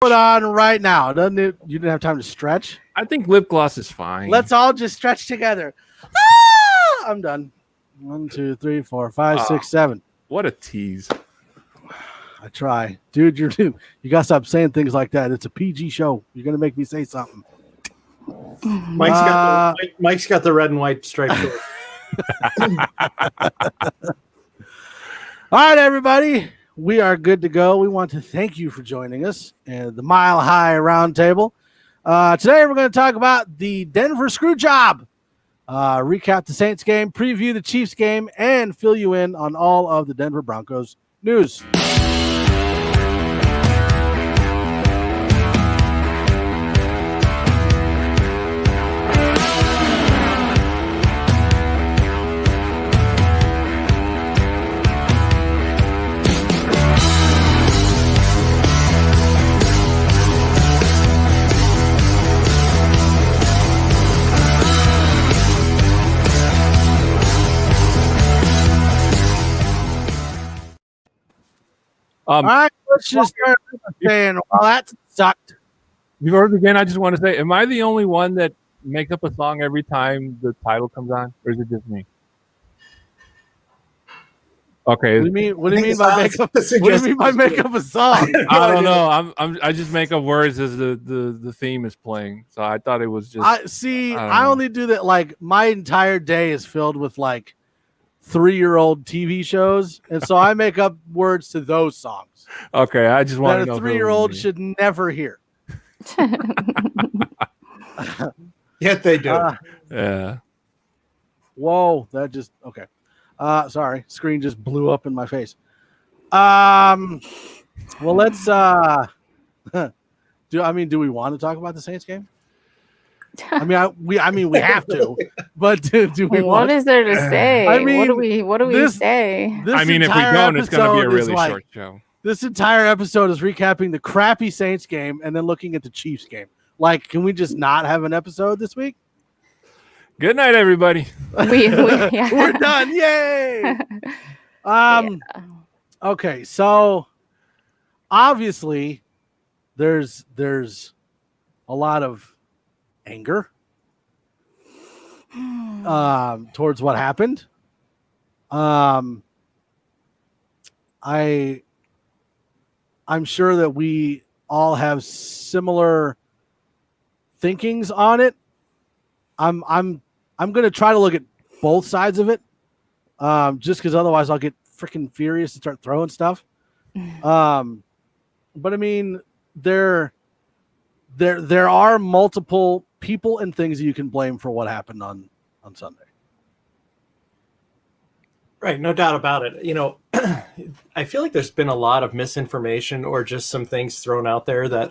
it on right now. Doesn't it? You didn't have time to stretch. I think lip gloss is fine. Let's all just stretch together. Ah! I'm done. 1, 2, 3, 4, 5, 6, 7. What a tease. I try. Dude, you got to stop saying things like that. It's a PG show. You're going to make me say something. Mike's got the red and white striped shirt. All right, everybody. We are good to go. We want to thank you for joining us at the Mile High Roundtable. Today, we're going to talk about the Denver Screwjob, recap the Saints game, preview the Chiefs game, and fill you in on all of the Denver Broncos news. All right, let's just start saying, well, that sucked. Before we begin, I just want to say, am I the only one that makes up a song every time the title comes on, or is it just me? Okay. What do you mean by make up? What do you mean by make up a song? I don't know. I just make up words as the theme is playing. So I thought it was just. I only do that. Like my entire day is filled with like 3-year-old TV shows, and so I make up words to those songs. Okay, I just want to know that a 3-year-old should never hear. Yet they do. Yeah. Whoa, that just okay. Sorry, screen just blew up in my face. Well, let's do we want to talk about the Saints game? We have to, but do we want? What is there to say? I mean, what do we say? If we don't, it's going to be a really short show. This entire episode is recapping the crappy Saints game and then looking at the Chiefs game. Like, can we just not have an episode this week? Good night, everybody. We're done. Yay. Okay, so obviously there's a lot of anger towards what happened. I'm sure that we all have similar thinkings on it. I'm going to try to look at both sides of it, just because otherwise I'll get freaking furious and start throwing stuff. But I mean, there are multiple people and things that you can blame for what happened on Sunday. Right, no doubt about it. You know, I feel like there's been a lot of misinformation or just some things thrown out there that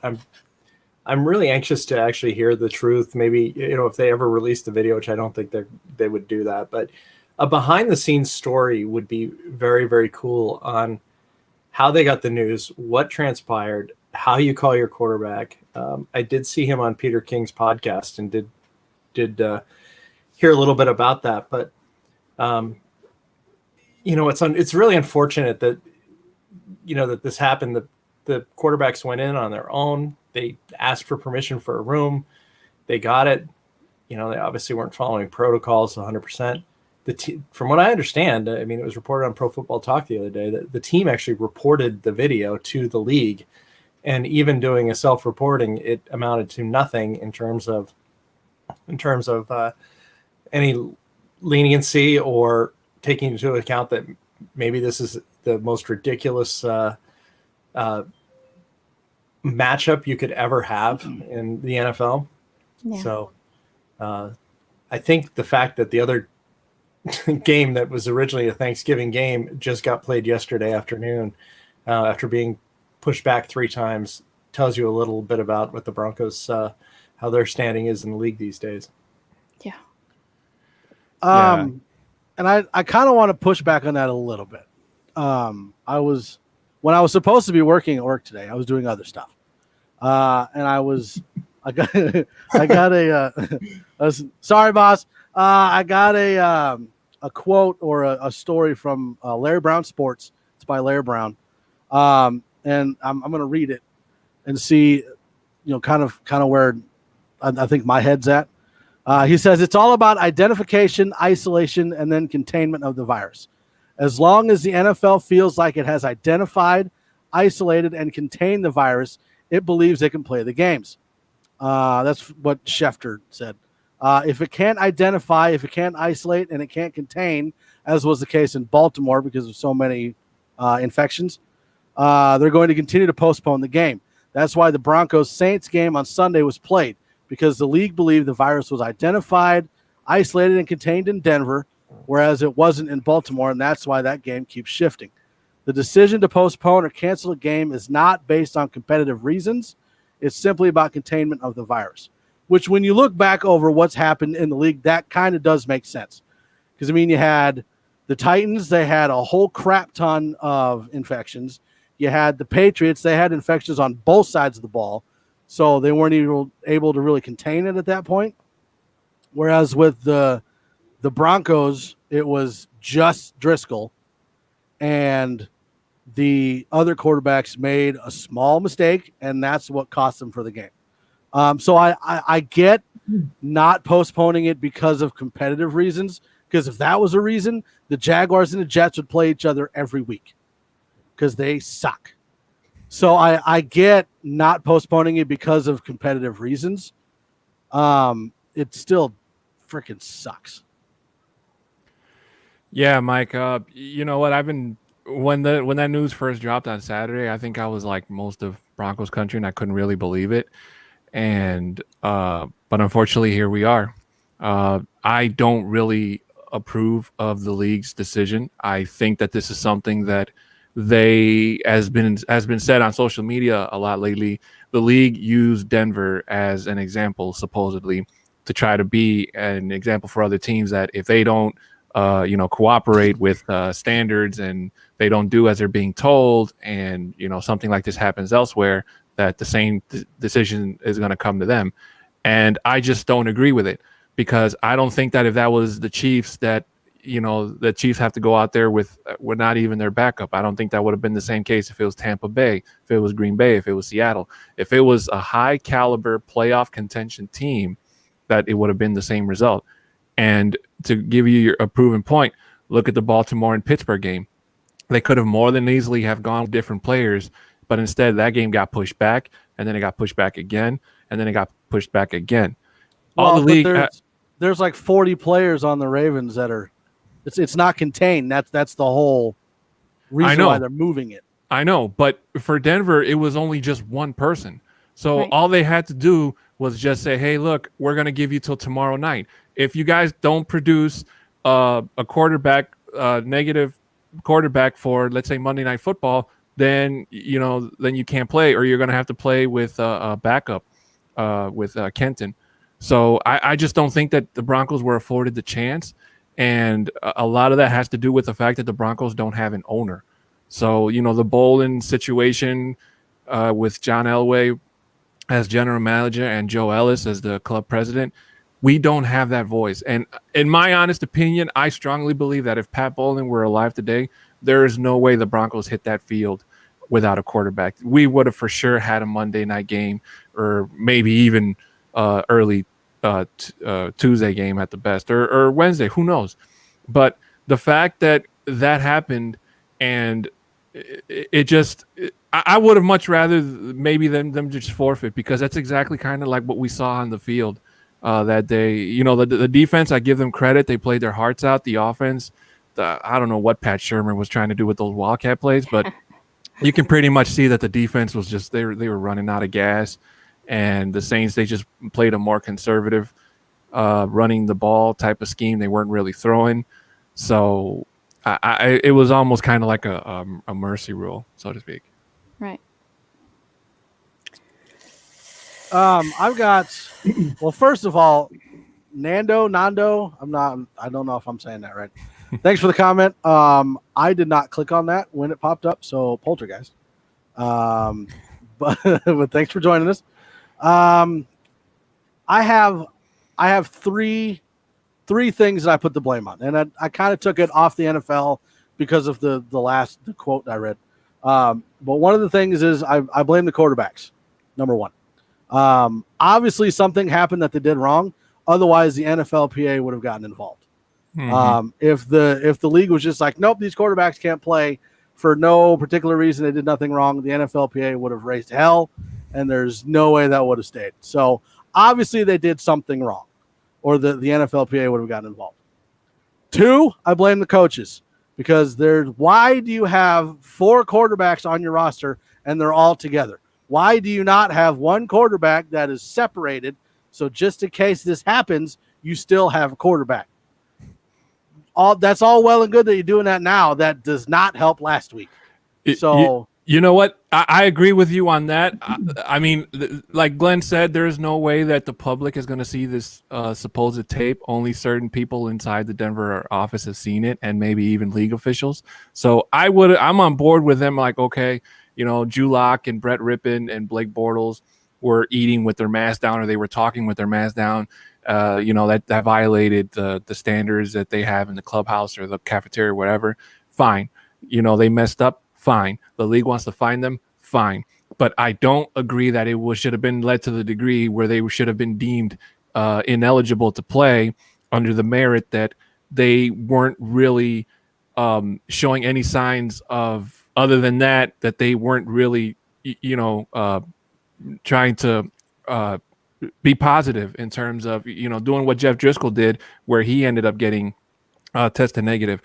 I'm really anxious to actually hear the truth. Maybe, if they ever release the video, which I don't think they would do that, but a behind the scenes story would be very, very cool on how they got the news, what transpired, how you call your quarterback. I did see him on Peter King's podcast and did hear a little bit about that, but it's really unfortunate that that this happened. The quarterbacks went in on their own. They asked for permission for a room. They got it. They obviously weren't following protocols 100%. From what I understand, it was reported on Pro Football Talk the other day that the team actually reported the video to the league, and even doing a self-reporting, it amounted to nothing in terms of any leniency or taking into account that maybe this is the most ridiculous matchup you could ever have in the NFL. Yeah. So I think the fact that the other game that was originally a Thanksgiving game just got played yesterday afternoon after being pushed back 3 times tells you a little bit about what the Broncos, how their standing is in the league these days. Yeah. And I kind of want to push back on that a little bit. When I was supposed to be working at work today, I was doing other stuff. And I got sorry, boss. I got a quote or a story from Larry Brown Sports. It's by Larry Brown. And I'm going to read it. and see, kind of where I think my head's at. He says it's all about identification, isolation, and then containment of the virus. As long as the NFL feels like it has identified, isolated, and contained the virus, it believes it can play the games. That's what Schefter said. If it can't identify, if it can't isolate, and it can't contain, as was the case in Baltimore because of so many infections, they're going to continue to postpone the game. That's why the Broncos-Saints game on Sunday was played, because the league believed the virus was identified, isolated, and contained in Denver, whereas it wasn't in Baltimore, and that's why that game keeps shifting. The decision to postpone or cancel a game is not based on competitive reasons. It's simply about containment of the virus, which when you look back over what's happened in the league, that kind of does make sense. Because, you had the Titans, they had a whole crap ton of infections. You had the Patriots, they had infections on both sides of the ball, so they weren't even able to really contain it at that point. Whereas with the Broncos, it was just Driscoll, and the other quarterbacks made a small mistake, and that's what cost them for the game. So I get not postponing it because of competitive reasons, because if that was a reason, the Jaguars and the Jets would play each other every week because they suck. So I get not postponing it because of competitive reasons. It still freaking sucks. Yeah, Mike. You know what? When that news first dropped on Saturday, I think I was like most of Broncos country, and I couldn't really believe it. And but unfortunately, here we are. I don't really approve of the league's decision. I think that this is something that has been said on social media a lot lately. The league used Denver as an example, supposedly, to try to be an example for other teams that if they don't cooperate with standards and they don't do as they're being told, and something like this happens elsewhere, that the same decision is going to come to them. And I just don't agree with it, because I don't think that if that was the Chiefs, that the Chiefs have to go out there with not even their backup. I don't think that would have been the same case if it was Tampa Bay, if it was Green Bay, if it was Seattle, if it was a high caliber playoff contention team, that it would have been the same result. And to give you a proven point, look at the Baltimore and Pittsburgh game. They could have more than easily have gone with different players, but instead that game got pushed back, and then it got pushed back again, and then it got pushed back again. Well, there's like 40 players on the Ravens that are it's not contained. That's the whole reason why they're moving it. I know, but for Denver, it was only just one person. So all they had to do was just say, hey, look, we're going to give you till tomorrow night. If you guys don't produce a negative quarterback for, let's say, Monday Night Football, then you can't play, or you're going to have to play with a backup with Kenton. So I just don't think that the Broncos were afforded the chance. And a lot of that has to do with the fact that the Broncos don't have an owner. So, the Bolin situation with John Elway as general manager and Joe Ellis as the club president, we don't have that voice. And in my honest opinion, I strongly believe that if Pat Bowlen were alive today, there is no way the Broncos hit that field without a quarterback. We would have for sure had a Monday night game, or maybe even early Tuesday game at the best, or Wednesday, who knows. But the fact that happened, and I would have much rather maybe them just forfeit, because that's exactly kind of like what we saw on the field that day. The defense, I give them credit. They played their hearts out. The offense, I don't know what Pat Shermer was trying to do with those Wildcat plays, but you can pretty much see that the defense was just, they were running out of gas. And the Saints, they just played a more conservative running the ball type of scheme. They weren't really throwing. So it was almost kind of like a mercy rule, so to speak. Right. I've got, well, first of all, Nando, I don't know if I'm saying that right. Thanks for the comment. I did not click on that when it popped up, so poltergeist. But thanks for joining us. I have three things that I put the blame on, and I kind of took it off the NFL because of the quote I read. But one of the things is I blame the quarterbacks. number one. Obviously, something happened that they did wrong. Otherwise, the NFLPA would have gotten involved. Mhm. If the league was just like, nope, these quarterbacks can't play for no particular reason, they did nothing wrong, the NFLPA would have raised hell, and there's no way that would have stayed. So obviously, they did something wrong, or the NFLPA would have gotten involved. Two, I blame the coaches, because why do you have 4 quarterbacks on your roster and they're all together? Why do you not have one quarterback that is separated, so just in case this happens, you still have a quarterback? That's all well and good that you're doing that now. That does not help last week. So you know what? I agree with you on that. I mean, like Glenn said, there's no way that the public is going to see this supposed tape. Only certain people inside the Denver office have seen it, and maybe even league officials. So I'm on board with them. Like, okay, Drew Lock and Brett Rippon and Blake Bortles were eating with their mask down, or they were talking with their mask down. That violated the standards that they have in the clubhouse or the cafeteria or whatever. Fine. They messed up. Fine. The league wants to fine them. Fine. But I don't agree that it should have been led to the degree where they should have been deemed ineligible to play under the merit that they weren't really showing any signs of, other than that they weren't really, trying to be positive in terms of, doing what Jeff Driscoll did, where he ended up getting tested negative.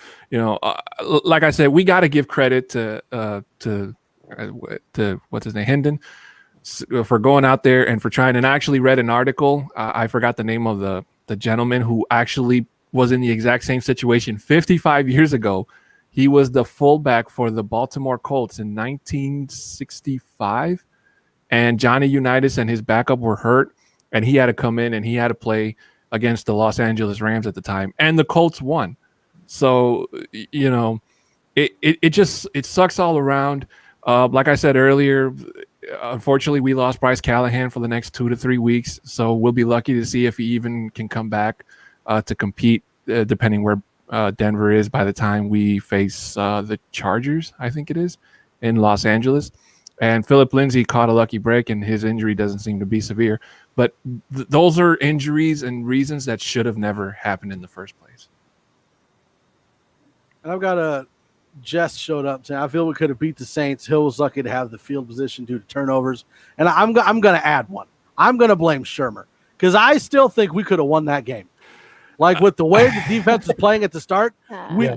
Like I said, we got to give credit to what's his name, Hendon, for going out there and for trying. And I actually read an article. I forgot the name of the gentleman who actually was in the exact same situation 55 years ago. He was the fullback for the Baltimore Colts in 1965, and Johnny Unitas and his backup were hurt, and he had to come in and he had to play against the Los Angeles Rams at the time, and the Colts won. So, it sucks all around. Like I said earlier, unfortunately, we lost Bryce Callahan for the next 2 to 3 weeks. So we'll be lucky to see if he even can come back to compete, depending where Denver is by the time we face the Chargers, I think it is, in Los Angeles. And Philip Lindsay caught a lucky break, and his injury doesn't seem to be severe. But those are injuries and reasons that should have never happened in the first place. And I've got Jess showed up saying, I feel we could have beat the Saints. Hill was lucky to have the field position due to turnovers. And I'm going to add one. I'm going to blame Shermer, because I still think we could have won that game. Like, with the way the defense was playing at the start, we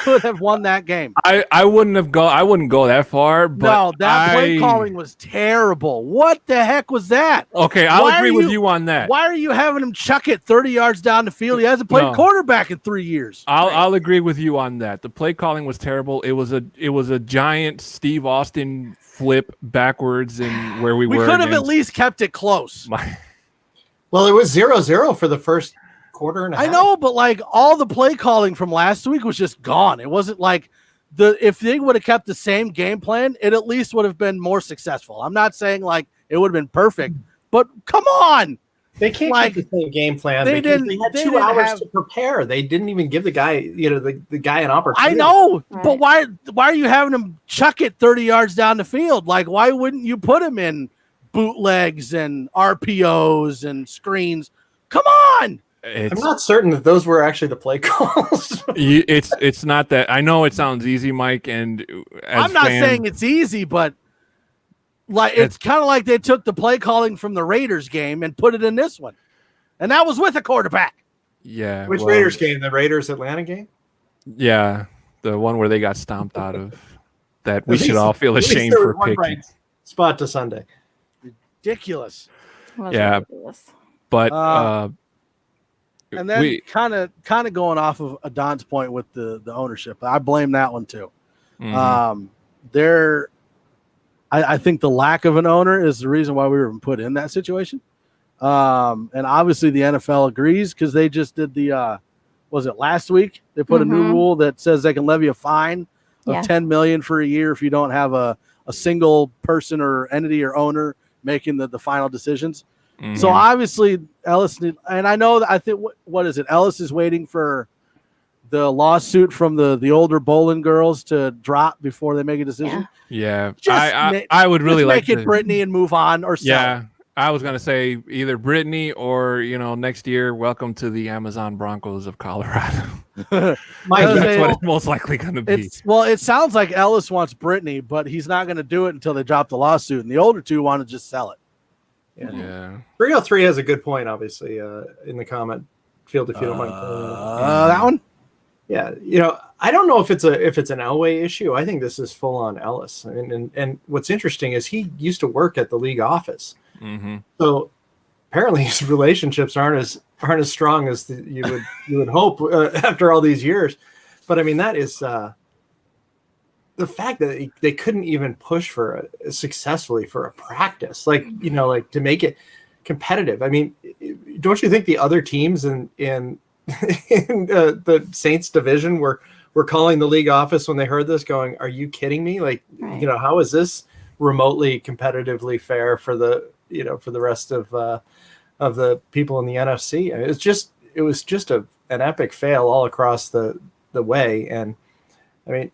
could have won that game. I wouldn't go that far. But no, that play calling was terrible. What the heck was that? Okay, I'll agree with you on that. Why are you having him chuck it 30 yards down the field? He hasn't played quarterback in 3 years. I'll agree with you on that. The play calling was terrible. It was a giant Steve Austin flip backwards in where we were. We could have at least kept it close. Well, it was 0-0 for the first quarter and a half. I know, but like, all the play calling from last week was just gone. It wasn't like if they would have kept the same game plan, it at least would have been more successful. I'm not saying like it would have been perfect, but come on. They can't keep the same game plan. They had 2 hours to prepare. They didn't even give the guy, the guy an opportunity. I know, but why are you having him chuck it 30 yards down the field? Like, why wouldn't you put him in bootlegs and RPOs and screens? Come on. I'm not certain that those were actually the play calls. It's not that. I know it sounds easy, Mike, and I'm not saying it's easy, but like, it's kind of like they took the play calling from the Raiders game and put it in this one, and that was with a quarterback. Yeah. Which Raiders game? The Raiders Atlanta game? Yeah, the one where they got stomped out of. That we should all feel ashamed for picking. Right spot to Sunday. Ridiculous. Yeah, ridiculous. But and then kind of going off of Adon's point with the ownership, I blame that one too. Mm-hmm. I think the lack of an owner is the reason why we were put in that situation. And obviously the NFL agrees, because they just did was it last week? They put a new rule that says they can levy a fine of $10 million for a year if you don't have a single person or entity or owner making the final decisions. Mm-hmm. So obviously Ellis, and I know that I think what is it? Ellis is waiting for the lawsuit from the older bowling girls to drop before they make a decision. Yeah, Just I would really just like make it to. Brittany and move on, or sell. Yeah, I was gonna say either Brittany or next year, welcome to the Amazon Broncos of Colorado. My That's what God. it's most likely gonna be. It sounds like Ellis wants Brittany, but he's not going to do it until they drop the lawsuit, and the older two want to just sell it. Yeah. 303 has a good point, obviously, in the comment field if you don't mind. That one. Yeah, I don't know if it's an Elway issue. I think this is full on Ellis. And what's interesting is he used to work at the league office, so apparently his relationships aren't as strong as you would hope after all these years. But I mean, that is the fact that they couldn't even push successfully for a practice, like to make it competitive. I mean, don't you think the other teams in the Saints division were calling the league office when they heard this, going, "Are you kidding me? Like, Right. How is this remotely competitively fair for the rest of the people in the NFC?" It was just an epic fail all across the way. And I mean,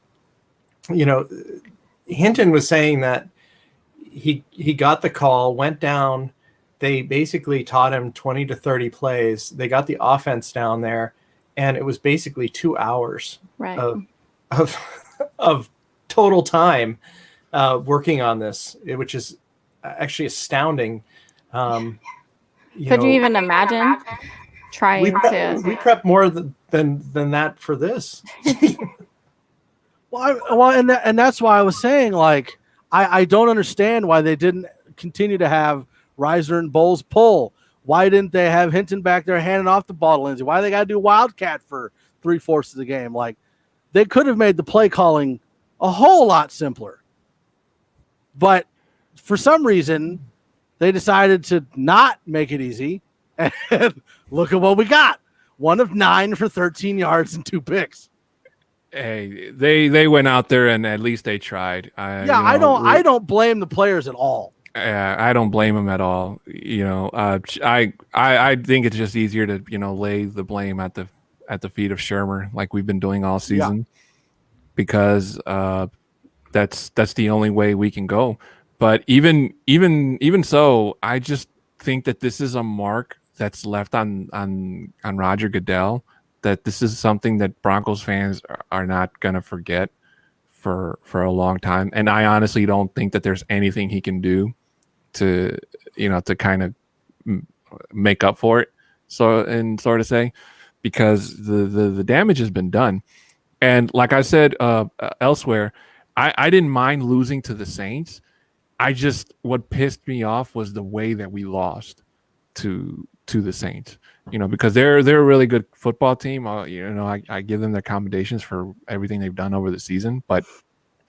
Hinton was saying that he got the call, went down. They basically taught him 20 to 30 plays. They got the offense down there, and it was basically 2 hours Right. of total time working on this, which is actually astounding. Could you even imagine trying we to? prep more than that for this. And that's why I was saying, like, I don't understand why they didn't continue to have Reiser and Bowles pull. Why didn't they have Hinton back there handing off the ball to Lindsey? Why they got to do Wildcat for 3/4 of the game? Like, they could have made the play calling a whole lot simpler. But for some reason, they decided to not make it easy. And look at what we got. 1 of 9 for 13 yards and 2 picks. Hey, they went out there and at least they tried. I don't blame the players at all. I don't blame them at all. I think it's just easier to lay the blame at the feet of Shermer, like we've been doing all season, because that's the only way we can go. But even so, I just think that this is a mark that's left on Roger Goodell, that this is something that Broncos fans are not going to forget for a long time. And I honestly don't think that there's anything he can do to kind of make up for it, sort of say, because the damage has been done. And like I said elsewhere, I didn't mind losing to the Saints. What pissed me off was the way that we lost to the Saints, because they're a really good football team. I give them their commendations for everything they've done over the season, but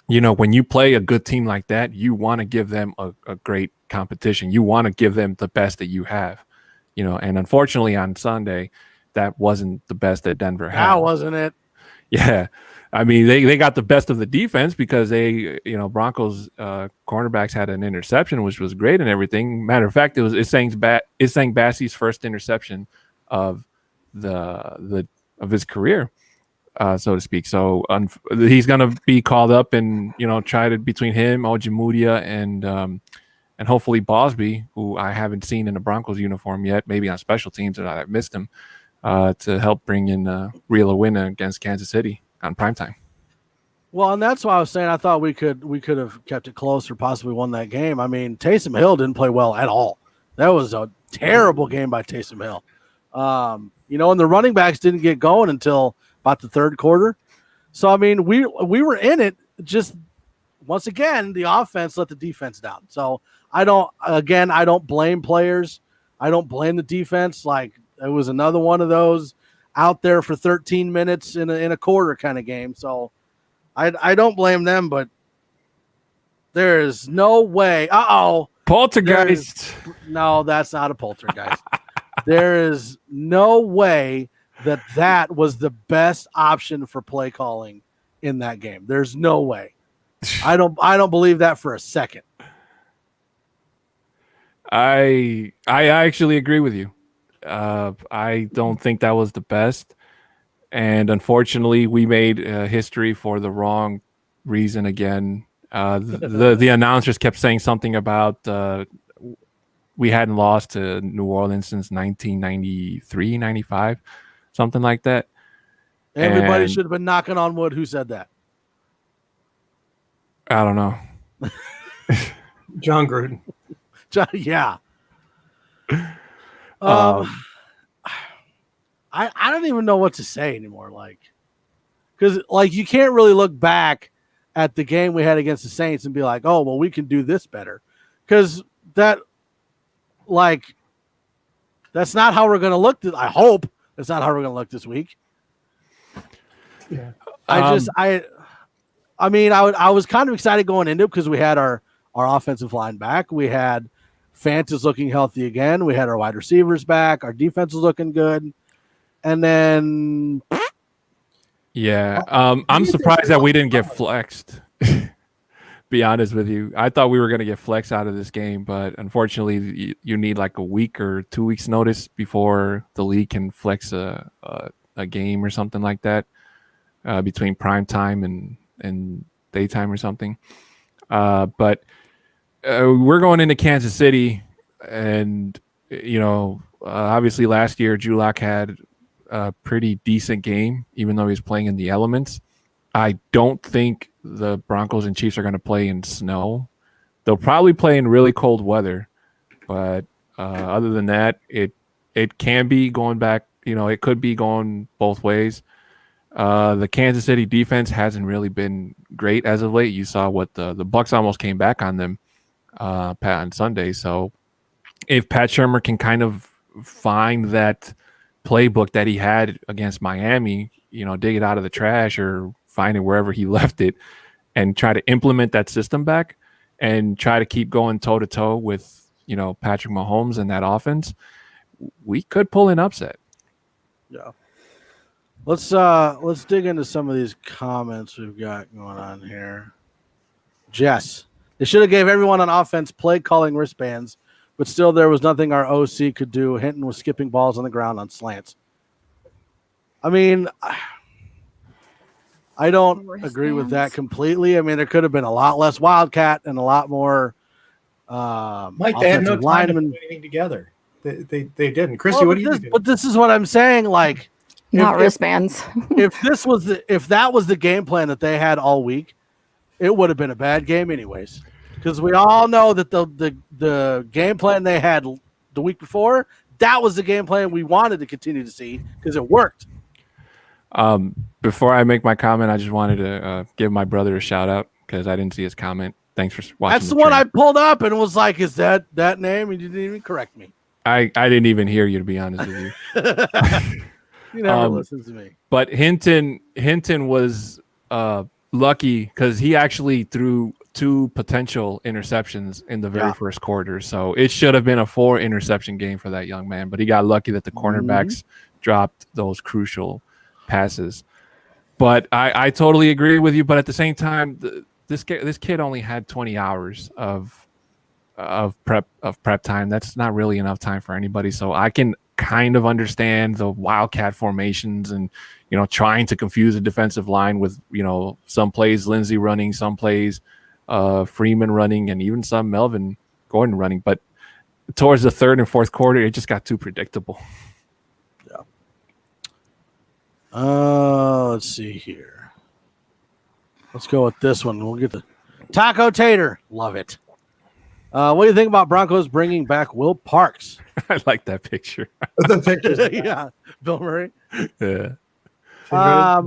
when you play a good team like that, you want to give them a great competition. You want to give them the best that you have, and unfortunately on Sunday, that wasn't the best that Denver had. That wasn't it. Yeah. I mean, they got the best of the defense because Broncos cornerbacks had an interception, which was great and everything. Matter of fact, it's saying Bassey's first interception of his career, so to speak. So he's going to be called up and try to, between him, Ojemudia, and hopefully Bosby, who I haven't seen in a Broncos uniform yet, maybe on special teams, and I've missed him, to help bring in reel a win against Kansas City on primetime. Well, and that's why I was saying I thought we could have kept it close or possibly won that game. I mean, Taysom Hill didn't play well at all. That was a terrible game by Taysom Hill. And the running backs didn't get going until about the third quarter. So I mean, we were in it. Just once again, the offense let the defense down. So I don't blame players. I don't blame the defense. Like, it was another one of those out there for 13 minutes in a quarter kind of game. So I don't blame them, but there is no way. Poltergeist. No, that's not a poltergeist. There is no way that was the best option for play calling in that game. There's no way. I don't believe that for a second. I actually agree with you. I don't think that was the best. And unfortunately, we made history for the wrong reason again. The announcers kept saying something about we hadn't lost to New Orleans since 1993, 95, something like that. Everybody And should have been knocking on wood. Who said that? I don't know. John Gruden. Yeah. I don't even know what to say anymore. Because you can't really look back at the game we had against the Saints and be like, oh, well, we can do this better. Because that's not how we're going to look. I hope that's not how we're going to look this week. Yeah. I was kind of excited going into it because we had our offensive line back. We had Fant is looking healthy again. We had our wide receivers back. Our defense was looking good. And then yeah, I'm surprised that we didn't get flexed. Be honest with you, I thought we were going to get flexed out of this game, but unfortunately, you need like a week or 2 weeks notice before the league can flex a game or something like that between prime time and daytime or something. But we're going into Kansas City, and obviously last year Julock had a pretty decent game, even though he was playing in the elements. I don't think the Broncos and Chiefs are going to play in snow. They'll probably play in really cold weather, but other than that, it can be going back. It could be going both ways. The Kansas City defense hasn't really been great as of late. You saw what the Bucs almost came back on them on Sunday. So if Pat Shurmur can kind of find that playbook that he had against Miami, dig it out of the trash or find it wherever he left it and try to implement that system back and try to keep going toe to toe with, Patrick Mahomes and that offense, we could pull an upset. Yeah. Let's dig into some of these comments we've got going on here. Jess, they should have gave everyone on offense play calling wristbands, but still there was nothing our OC could do. Hinton was skipping balls on the ground on slants. I mean, I don't agree with that completely. I mean, there could have been a lot less Wildcat and a lot more Mike, they had no time to put anything together. They didn't. Christy, what do you do? But this is what I'm saying. Not wristbands. if that was the game plan that they had all week, it would have been a bad game anyways. Because we all know that the game plan they had the week before, that was the game plan we wanted to continue to see because it worked. Before I make my comment, I just wanted to give my brother a shout out because I didn't see his comment. Thanks for watching. That's the one I pulled up and was like, "Is that name?" And you didn't even correct me. I didn't even hear you, to be honest with you. You never listen to me. But Hinton was lucky because he actually threw 2 potential interceptions in the very first quarter. So it should have been a 4 interception game for that young man. But he got lucky that the cornerbacks dropped those crucial passes. But I totally agree with you. But at the same time, this kid only had 20 hours of prep time. That's not really enough time for anybody. So I can kind of understand the Wildcat formations and trying to confuse the defensive line with some plays Lindsey running, some plays Freeman running, and even some Melvin Gordon running. But towards the third and fourth quarter, it just got too predictable. Let's see here. Let's go with this one. We'll get the Taco Tater. Love it. What do you think about Broncos bringing back Will Parks? I like that picture. The pictures. Yeah, Bill Murray. Yeah. I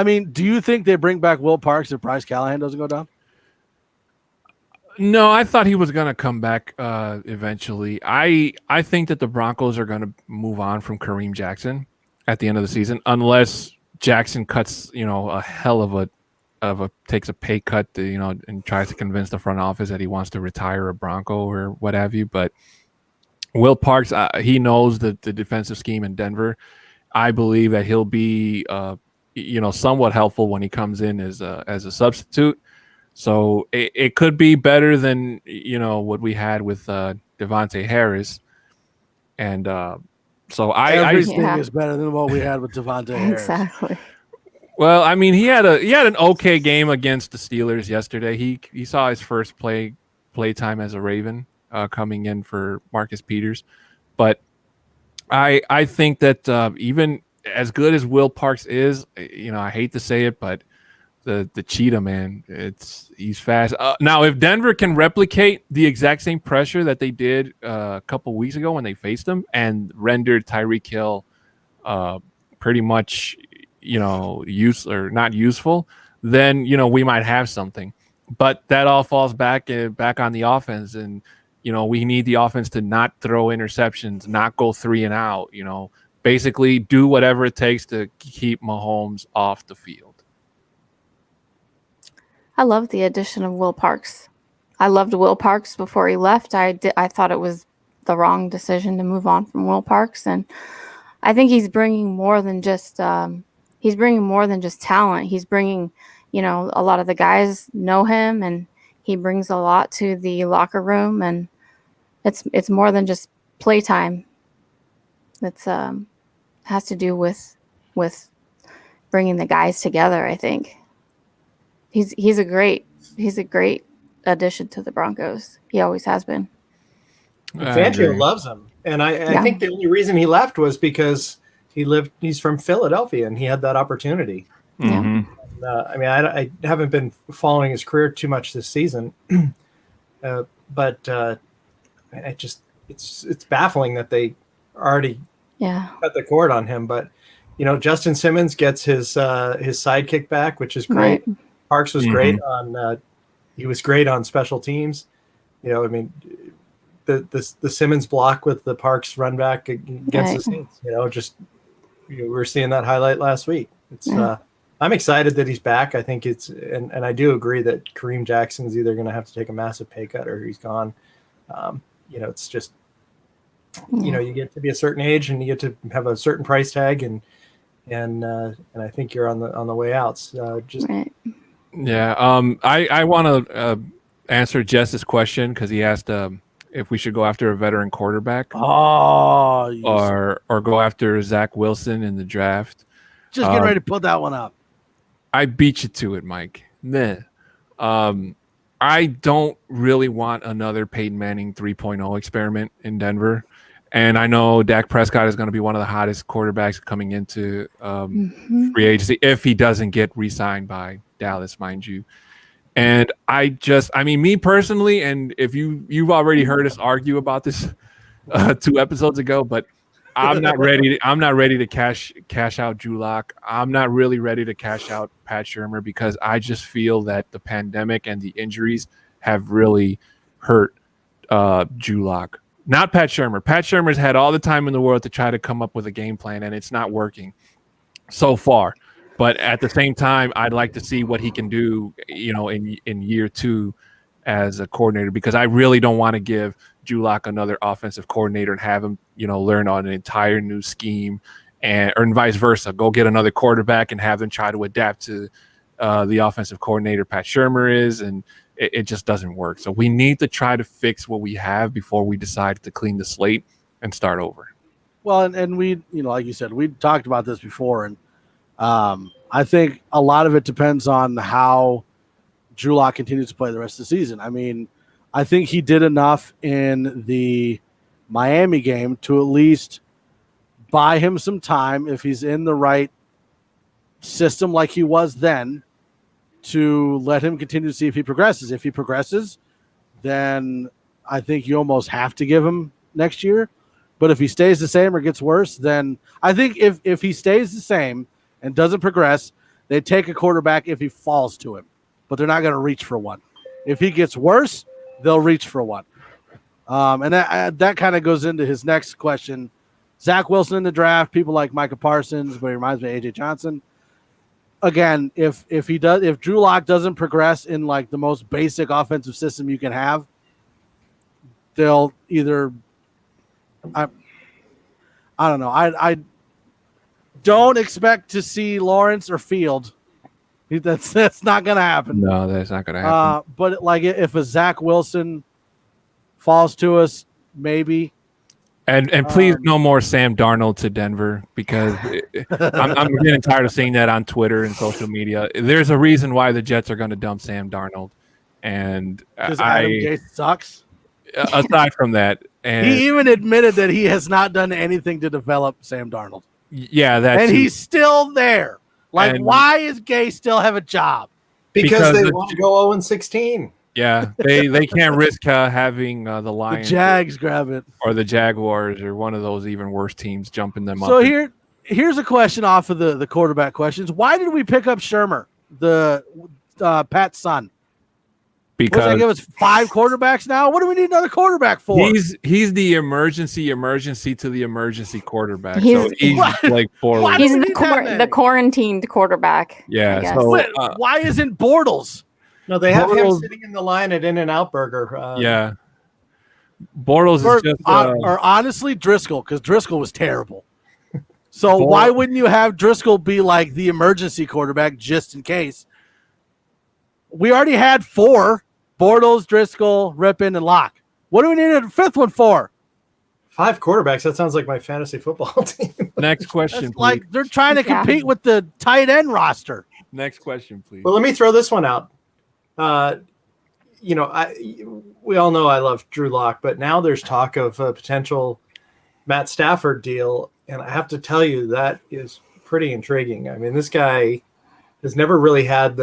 mean, do you think they bring back Will Parks if Bryce Callahan doesn't go down? No, I thought he was going to come back eventually. I think that the Broncos are going to move on from Kareem Jackson at the end of the season, unless Jackson cuts, a hell of a takes a pay cut, and tries to convince the front office that he wants to retire a Bronco or what have you. But Will Parks, he knows the defensive scheme in Denver. I believe that he'll be, somewhat helpful when he comes in as a substitute. So it could be better than what we had with Devontae Harris, and So everything Yeah. is better than what we had with Devontae Harris. Exactly. well, I mean, he had an okay game against the Steelers yesterday. He saw his first play time as a Raven, coming in for Marcus Peters. But I think that even as good as Will Parks is, I hate to say it, but the cheetah, man, he's fast. Now, if Denver can replicate the exact same pressure that they did a couple weeks ago when they faced him and rendered Tyreek Hill pretty much, not useful, then we might have something. But that all falls back on the offense, and we need the offense to not throw interceptions, not go 3 and out. Basically do whatever it takes to keep Mahomes off the field. I love the addition of Will Parks. I loved Will Parks before he left. I thought it was the wrong decision to move on from Will Parks, and I think he's bringing more than just talent. He's bringing, a lot of the guys know him, and he brings a lot to the locker room, and it's more than just playtime. It's has to do with bringing the guys together. I think he's a great addition to the Broncos. He always has been. Fangio loves him, and I think the only reason he left was because he's from Philadelphia and he had that opportunity. Mm-hmm. I mean, I haven't been following his career too much this season, but it's baffling that they already cut the cord on him. But Justin Simmons gets his sidekick back, which is great. Right. Parks was great on he was great on special teams. I mean, the Simmons block with the Parks run back against the Saints. We're seeing that highlight last week. It's I'm excited that he's back. I think and I do agree that Kareem Jackson's either going to have to take a massive pay cut or he's gone. It's just you get to be a certain age and you get to have a certain price tag, and I think you're on the way out. Right. Yeah. I want to answer Jess's question because he asked if we should go after a veteran quarterback or go after Zach Wilson in the draft. Just getting ready to put that one up. I beat you to it, Mike. Nah. I don't really want another Peyton Manning 3.0 experiment in Denver. And I know Dak Prescott is going to be one of the hottest quarterbacks coming into free agency if he doesn't get re-signed by Dallas, mind you. And me personally, and if you've already heard us argue about this 2 episodes ago, but I'm not ready. I'm not ready to cash out Drew Lock. I'm not really ready to cash out Pat Shurmur because I just feel that the pandemic and the injuries have really hurt Drew Lock. Not Pat Shurmur. Pat Shurmur's had all the time in the world to try to come up with a game plan, and it's not working so far. But at the same time, I'd like to see what he can do, in year 2 as a coordinator, because I really don't want to give Drew Lock another offensive coordinator and have him, learn on an entire new scheme, or vice versa. Go get another quarterback and have them try to adapt to the offensive coordinator Pat Shurmur is, and it just doesn't work. So we need to try to fix what we have before we decide to clean the slate and start over. Well, and we, like you said, we talked about this before, and I think a lot of it depends on how Drew Lock continues to play the rest of the season. I mean, I think he did enough in the Miami game to at least buy him some time if he's in the right system like he was then, to let him continue to see if he progresses. If he progresses, then I think you almost have to give him next year. But if he stays the same or gets worse, then I think if he stays the same and doesn't progress, they take a quarterback if he falls to him. But they're not going to reach for one. If he gets worse, they'll reach for one. And that kind of goes into his next question. Zach Wilson in the draft, people like Micah Parsons, but he reminds me of A.J. Johnson. Again, if Drew Lock doesn't progress in like the most basic offensive system you can have, they'll either I don't know. I don't expect to see Lawrence or Field. That's not going to happen. No, that's not going to happen. But like if a Zach Wilson falls to us, maybe. And please no more Sam Darnold to Denver, because I'm getting tired of seeing that on Twitter and social media. There's a reason why the Jets are going to dump Sam Darnold, and Because Adam Gase sucks. aside from that, and He even admitted that he has not done anything to develop Sam Darnold, yeah, that and too. he's still there. Like, And- why is Gase still have a job? Because they want to go 0-16. Yeah, they can't risk having the The Lions Jags grab it. or the Jaguars or one of those even worse teams jumping them up. So here's a question off of the quarterback questions. Why did we pick up Shermer, the Pat's son? because What, they give us 5 quarterbacks now? What do we need another quarterback for? he's the emergency to the emergency quarterback. He's- So he's like forward. Why do He's we the need that many? the quarantined quarterback. Yeah, I guess. so But why isn't Bortles? No, they have him Bortles- sitting in the line at In-N-Out Burger. yeah, Bortles is just Or honestly, Driscoll, because Driscoll was terrible. So why wouldn't you have Driscoll be like the emergency quarterback just in case? We already had 4: Bortles, Driscoll, Rippon, and Locke. What do we need a 5th one for? 5 quarterbacks. That sounds like my fantasy football team. next question, That's please. like they're trying to Yeah. compete with the tight end roster. Next question, please. Well, let me throw this one out. We all know I love Drew Lock, but now there's talk of a potential Matt Stafford deal, and I have to tell you that is pretty intriguing. I mean, this guy has never really had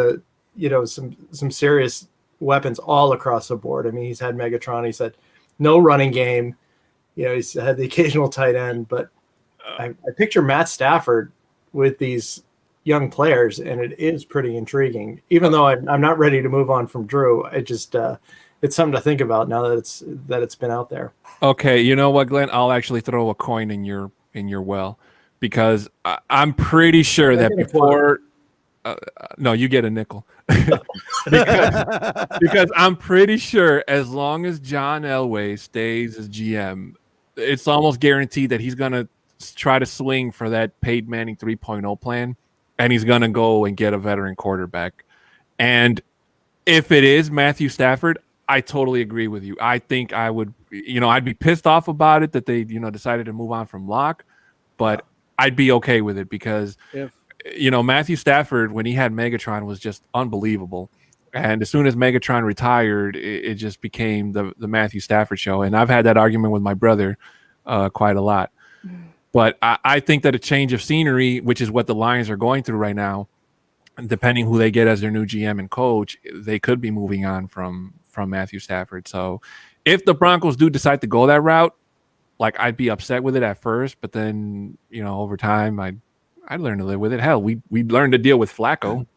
some serious weapons all across the board. I mean, he's had Megatron, he's had no running game, he's had the occasional tight end, but I picture Matt Stafford with these young players, and it is pretty intriguing. Even though I'm not ready to move on from Drew, it's something to think about now that it's been out there. Okay, you know what, Glenn? I'll actually throw a coin in your well, because I'm pretty sure that before. No, you get a nickel. because I'm pretty sure as long as John Elway stays as GM, it's almost guaranteed that he's gonna try to swing for that Peyton Manning 3.0 plan, and he's gonna go and get a veteran quarterback. And if it is Matthew Stafford, I totally agree with you. I think I would, I'd be pissed off about it that they, decided to move on from Locke, but I'd be okay with it because Matthew Stafford, when he had Megatron, was just unbelievable. And as soon as Megatron retired, it just became the Matthew Stafford show. And I've had that argument with my brother quite a lot. But I think that a change of scenery, which is what the Lions are going through right now, depending who they get as their new GM and coach, they could be moving on from Matthew Stafford. So if the Broncos do decide to go that route, like, I'd be upset with it at first, but then, over time, I'd learn to live with it. Hell, we learned to deal with Flacco.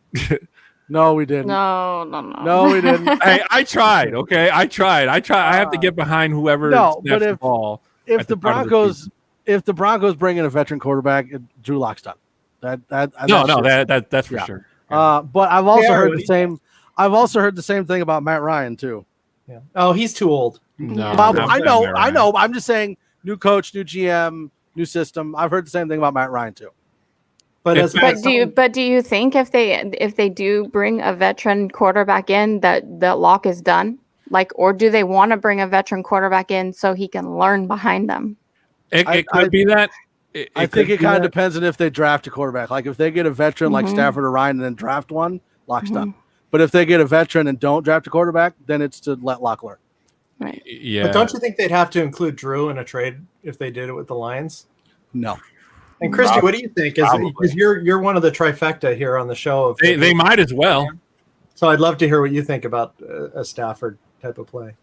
No, we didn't. No, we didn't. Hey, I tried. Okay, I tried. I have to get behind whoever snaps the ball. If the Broncos bring in a veteran quarterback, Drew Lock's done. That's for sure. But I've also heard the same. I've also heard the same thing about Matt Ryan too. Yeah. Oh, he's too old. No, I know. I'm just saying, new coach, new GM, new system. I've heard the same thing about Matt Ryan too. But do you think if they do bring a veteran quarterback in that Locke is done? Like, or do they want to bring a veteran quarterback in so he can learn behind them? It could be that. I think it kind of depends on if they draft a quarterback. Like, if they get a veteran like Stafford or Ryan and then draft one, Locke's done. But if they get a veteran and don't draft a quarterback, then it's to let Locke learn. Right. Yeah. But don't you think they'd have to include Drew in a trade if they did it with the Lions? No. And Christy, what do you think? Because you're one of the trifecta here on the show. They might as well. So I'd love to hear what you think about a Stafford type of play.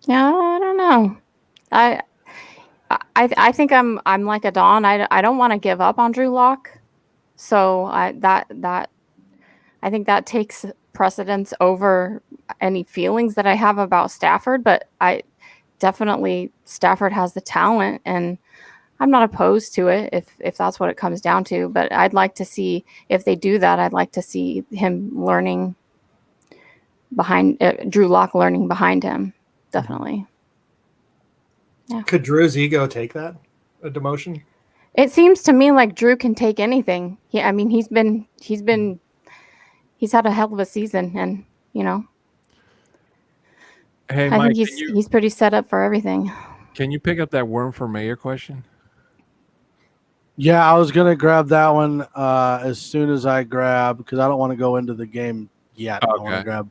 Yeah, I don't know. I think I'm like a Dawn. I don't want to give up on Drew Lock, so I think that takes precedence over any feelings that I have about Stafford. But Stafford has the talent, and I'm not opposed to it if that's what it comes down to. But I'd like to see, if they do that, I'd like to see him learning behind Drew Lock learning behind him. Definitely. Yeah. Could Drew's ego take that, a demotion? It seems to me like Drew can take anything. Yeah, I mean, he's had a hell of a season, and Hey, I Mike, think he's pretty set up for everything. Can you pick up that worm for mayor question? Yeah, I was gonna grab that one as soon as I grab because I don't want to go into the game yet. I want to Okay. grab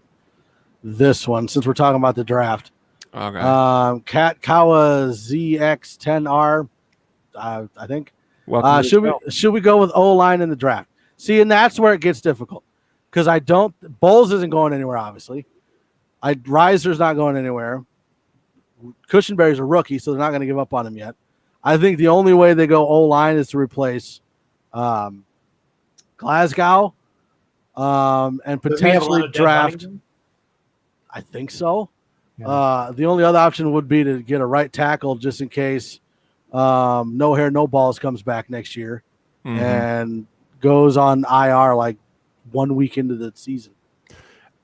this one since we're talking about the draft. Okay. Cat Kawa ZX10R, I think. Welcome to the show. Should we go with O line in the draft? See, and that's where it gets difficult because I don't. Bowles isn't going anywhere, obviously. Reiser's not going anywhere. Cushenberry's a rookie, so they're not going to give up on him yet. I think the only way they go O line is to replace Glasgow and potentially draft. I think so. Yeah. The only other option would be to get a right tackle just in case no hair, no balls comes back next year and goes on IR like 1 week into the season.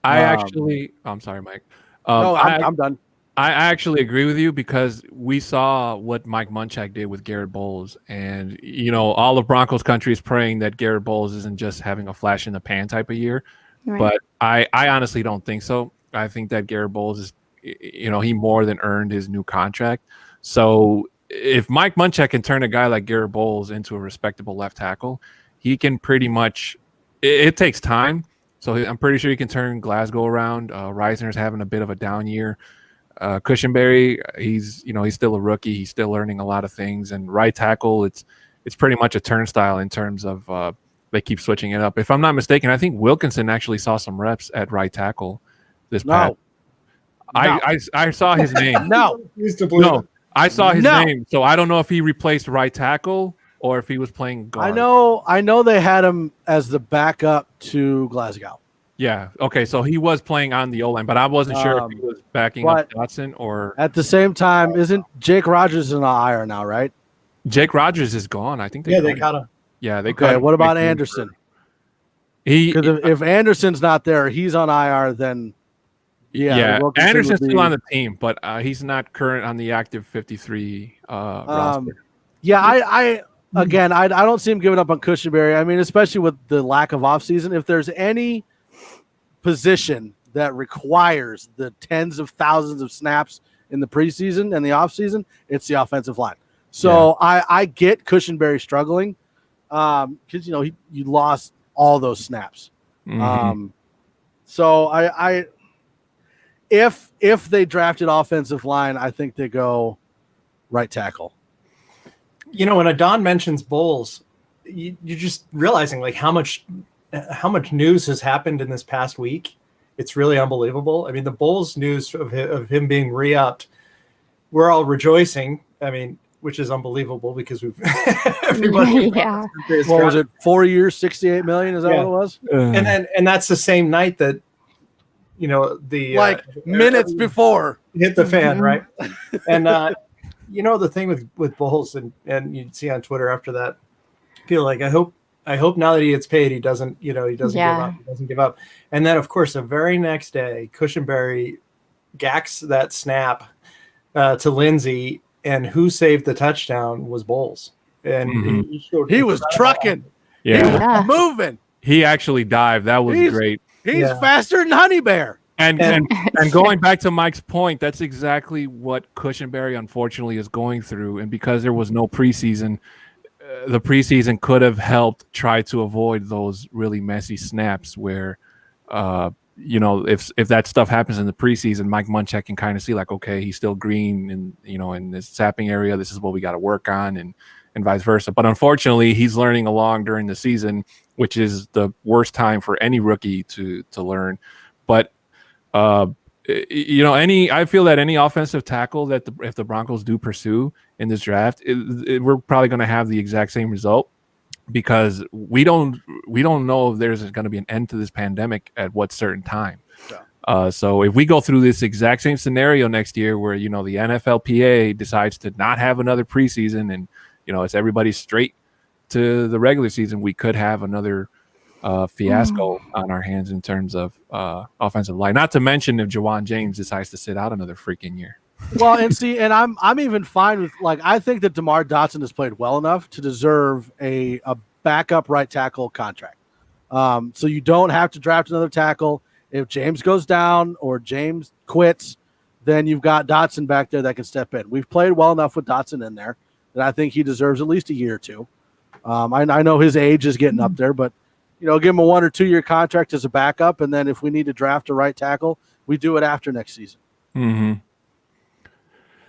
I'm sorry, Mike. No, I'm done. I actually agree with you because we saw what Mike Munchak did with Garrett Bowles. And, all of Broncos country is praying that Garrett Bowles isn't just having a flash in the pan type of year. Right. But I honestly don't think so. I think that Garrett Bowles is, he more than earned his new contract. So if Mike Munchak can turn a guy like Garrett Bowles into a respectable left tackle, he can pretty much – it takes time. So I'm pretty sure he can turn Glasgow around. Reisner's having a bit of a down year. Cushenberry, he's still a rookie. He's still learning a lot of things. And right tackle, it's pretty much a turnstile in terms of they keep switching it up. If I'm not mistaken, I think Wilkinson actually saw some reps at right tackle this past. I saw his name. No, I saw his name. So I don't know if he replaced right tackle or if he was playing guard. I know they had him as the backup to Glasgow. Yeah. Okay. So he was playing on the O-line, but I wasn't sure if he was backing up Dotson or. At the same time, isn't Jake Rogers in IR now, right? Jake Rogers is gone. I think they got him. Yeah, they got him. What about Anderson? Because if Anderson's not there, he's on IR. Then Anderson's still on the team, but he's not current on the active 53 roster. Yeah, I don't see him giving up on Cushenberry. I mean, especially with the lack of offseason. If there's any position that requires the tens of thousands of snaps in the preseason and the offseason, it's the offensive line. So I get Cushenberry struggling because you lost all those snaps. So I if they drafted offensive line, I think they go right tackle. When Adon mentions Bowles, you're just realizing like how much news has happened in this past week. It's really unbelievable. I mean, the Bowles news of him being re-upped, we're all rejoicing. I mean, which is unbelievable because we've everybody. Yeah. What was it? 4 years, $68 million? Is that what it was? And that's the same night that the minutes before hit the fan, right? And the thing with Bowles and you'd see on Twitter after that, feel like I hope now that he gets paid, he doesn't give up. He doesn't give up. And then of course the very next day, Cushenberry gacks that snap to Lindsey, and who saved the touchdown was Bowles. And he was trucking. Yeah. He was moving. He actually dived. That was great. He's faster than Honey Bear. And going back to Mike's point, that's exactly what Cushenberry unfortunately is going through. And because there was no preseason, the preseason could have helped try to avoid those really messy snaps where, if that stuff happens in the preseason, Mike Munchak can kind of see like, okay, he's still green and, in this sapping area, this is what we got to work on and vice versa. But unfortunately, he's learning along during the season, which is the worst time for any rookie to learn. But I feel that any offensive tackle that if the Broncos do pursue in this draft, we're probably going to have the exact same result because we don't know if there's going to be an end to this pandemic at what certain time. Yeah. So if we go through this exact same scenario next year where, the NFLPA decides to not have another preseason and, it's everybody straight to the regular season, we could have another fiasco on our hands in terms of offensive line. Not to mention if Jawan James decides to sit out another freaking year. Well, and I'm even fine with I think that DeMar Dotson has played well enough to deserve a backup right tackle contract. So you don't have to draft another tackle. If James goes down or James quits, then you've got Dotson back there that can step in. We've played well enough with Dotson in there that I think he deserves at least a year or two. I know his age is getting up there, but give him a 1 or 2 year contract as a backup, and then if we need to draft a right tackle, we do it after next season. Mm-hmm.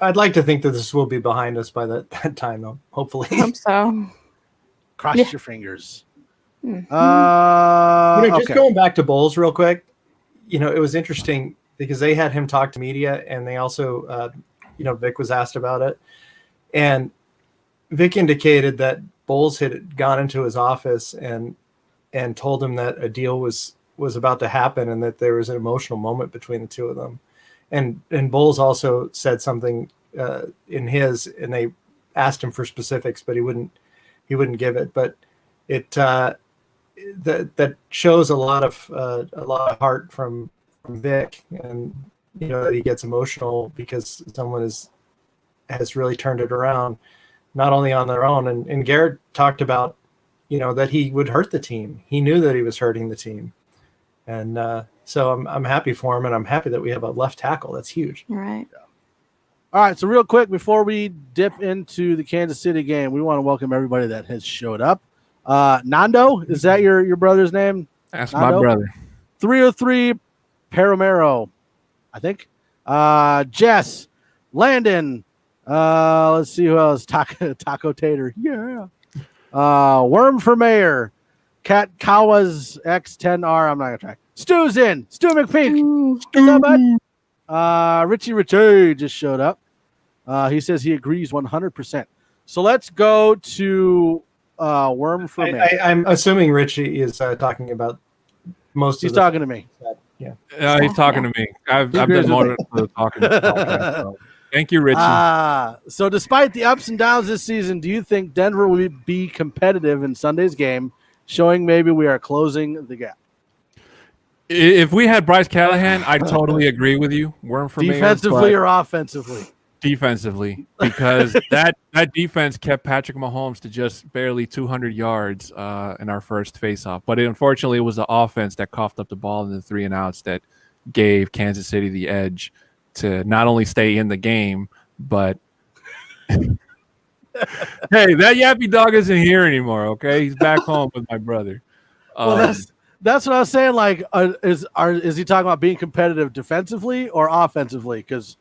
I'd like to think that this will be behind us by that time, though. Hopefully. Hope so. Cross your fingers. Mhm. Just going back to Bowles real quick, it was interesting because they had him talk to media, and they also, Vic was asked about it. And Vic indicated that Bowles had gone into his office and told him that a deal was about to happen and that there was an emotional moment between the two of them. And Bowles also said something in his, and they asked him for specifics, but he wouldn't give it. But it that shows a lot of heart from Vic, and that he gets emotional because someone has really turned it around, not only on their own. And Garrett talked about that he would hurt the team. He knew that he was hurting the team, and so I'm happy for him, and I'm happy that we have a left tackle. That's huge. Right. All right, so real quick before we dip into the Kansas City game, we want to welcome everybody that has showed up. Nando, is that your brother's name? That's Nando? my brother. 303 Paramero, I think. Jess, Landon. Let's see who else. Taco Tater. Yeah. Worm for Mayor. Cat Kawas X10R. I'm not gonna try. Stu's in. Stu McPeak. What's up, bud? Richie just showed up. He says he agrees 100%. So let's go to Worm for Mayor. I'm assuming Richie is talking about most. He's talking to me. Yeah. He's talking to me. I've done more of the talking. So. Thank you, Richie. So despite the ups and downs this season, do you think Denver will be competitive in Sunday's game, showing maybe we are closing the gap? If we had Bryce Callahan, I totally agree with you. Worm for defensively or offensively? Defensively, because that defense kept Patrick Mahomes to just barely 200 yards in our first faceoff. But unfortunately, it was the offense that coughed up the ball in the 3 and outs that gave Kansas City the edge to not only stay in the game, but hey, that yappy dog isn't here anymore. Okay, he's back home with my brother. Well, that's what I was saying. Like, is he talking about being competitive defensively or offensively? Because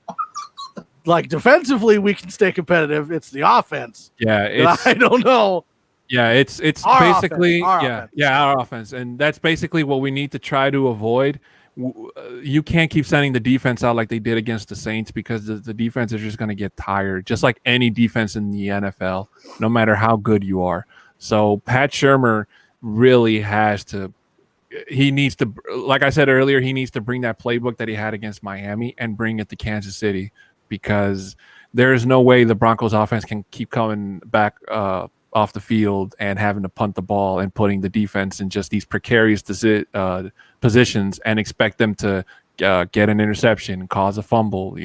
like defensively, we can stay competitive. It's the offense. Yeah, I don't know. Yeah, it's our basically offense. our offense, and that's basically what we need to try to avoid. You can't keep sending the defense out like they did against the Saints, because the defense is just going to get tired, just like any defense in the NFL, no matter how good you are. So Pat Shurmur really he needs to, like I said earlier, he needs to bring that playbook that he had against Miami and bring it to Kansas City, because there is no way the Broncos offense can keep coming back off the field and having to punt the ball and putting the defense in just these precarious positions and expect them to get an interception, cause a fumble,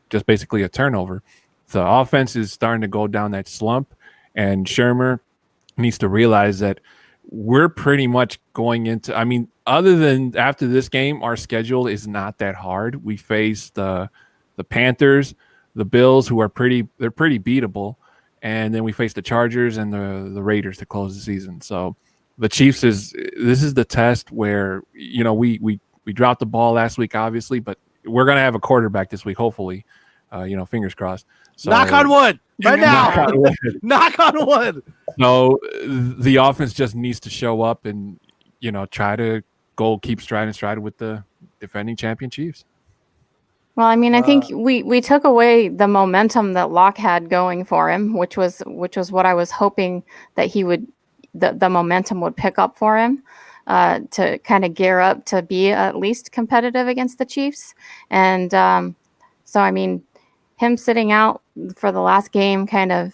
just basically a turnover. The offense is starting to go down that slump, and Shurmur needs to realize that we're pretty much going into, other than after this game, our schedule is not that hard. We face the Panthers, the Bills, who are pretty beatable, and then we face the Chargers and the Raiders to close the season. So the Chiefs this is the test where, we dropped the ball last week, obviously, but we're going to have a quarterback this week, hopefully, fingers crossed. So, knock on wood right now. Knock on wood. So the offense just needs to show up and, try to keep stride with the defending champion Chiefs. Well, I think we took away the momentum that Locke had going for him, which was what I was hoping that he would, the momentum would pick up for him to kind of gear up to be at least competitive against the Chiefs. And so, him sitting out for the last game kind of,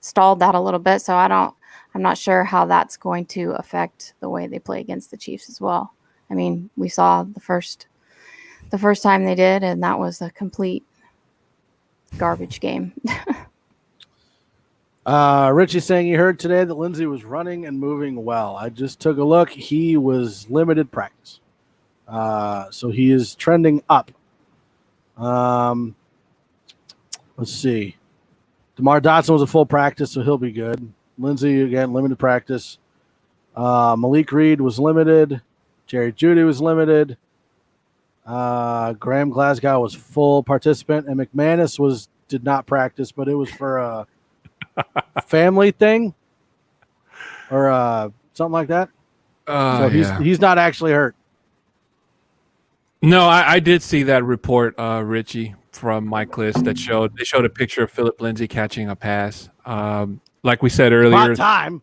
stalled that a little bit. So I'm not sure how that's going to affect the way they play against the Chiefs as well. We saw the first time they did, and that was a complete garbage game. Richie saying he heard today that Lindsey was running and moving well. I just took a look. He was limited practice. So he is trending up. Let's see. DeMar Dotson was a full practice, so he'll be good. Lindsey, again, limited practice. Malik Reed was limited. Jerry Jeudy was limited. Graham Glasgow was full participant, and McManus did not practice, but it was for a family thing or something like that. So he's not actually hurt. No, I did see that report, Richie, from Mike List that showed a picture of Philip Lindsay catching a pass. Like we said earlier, About time.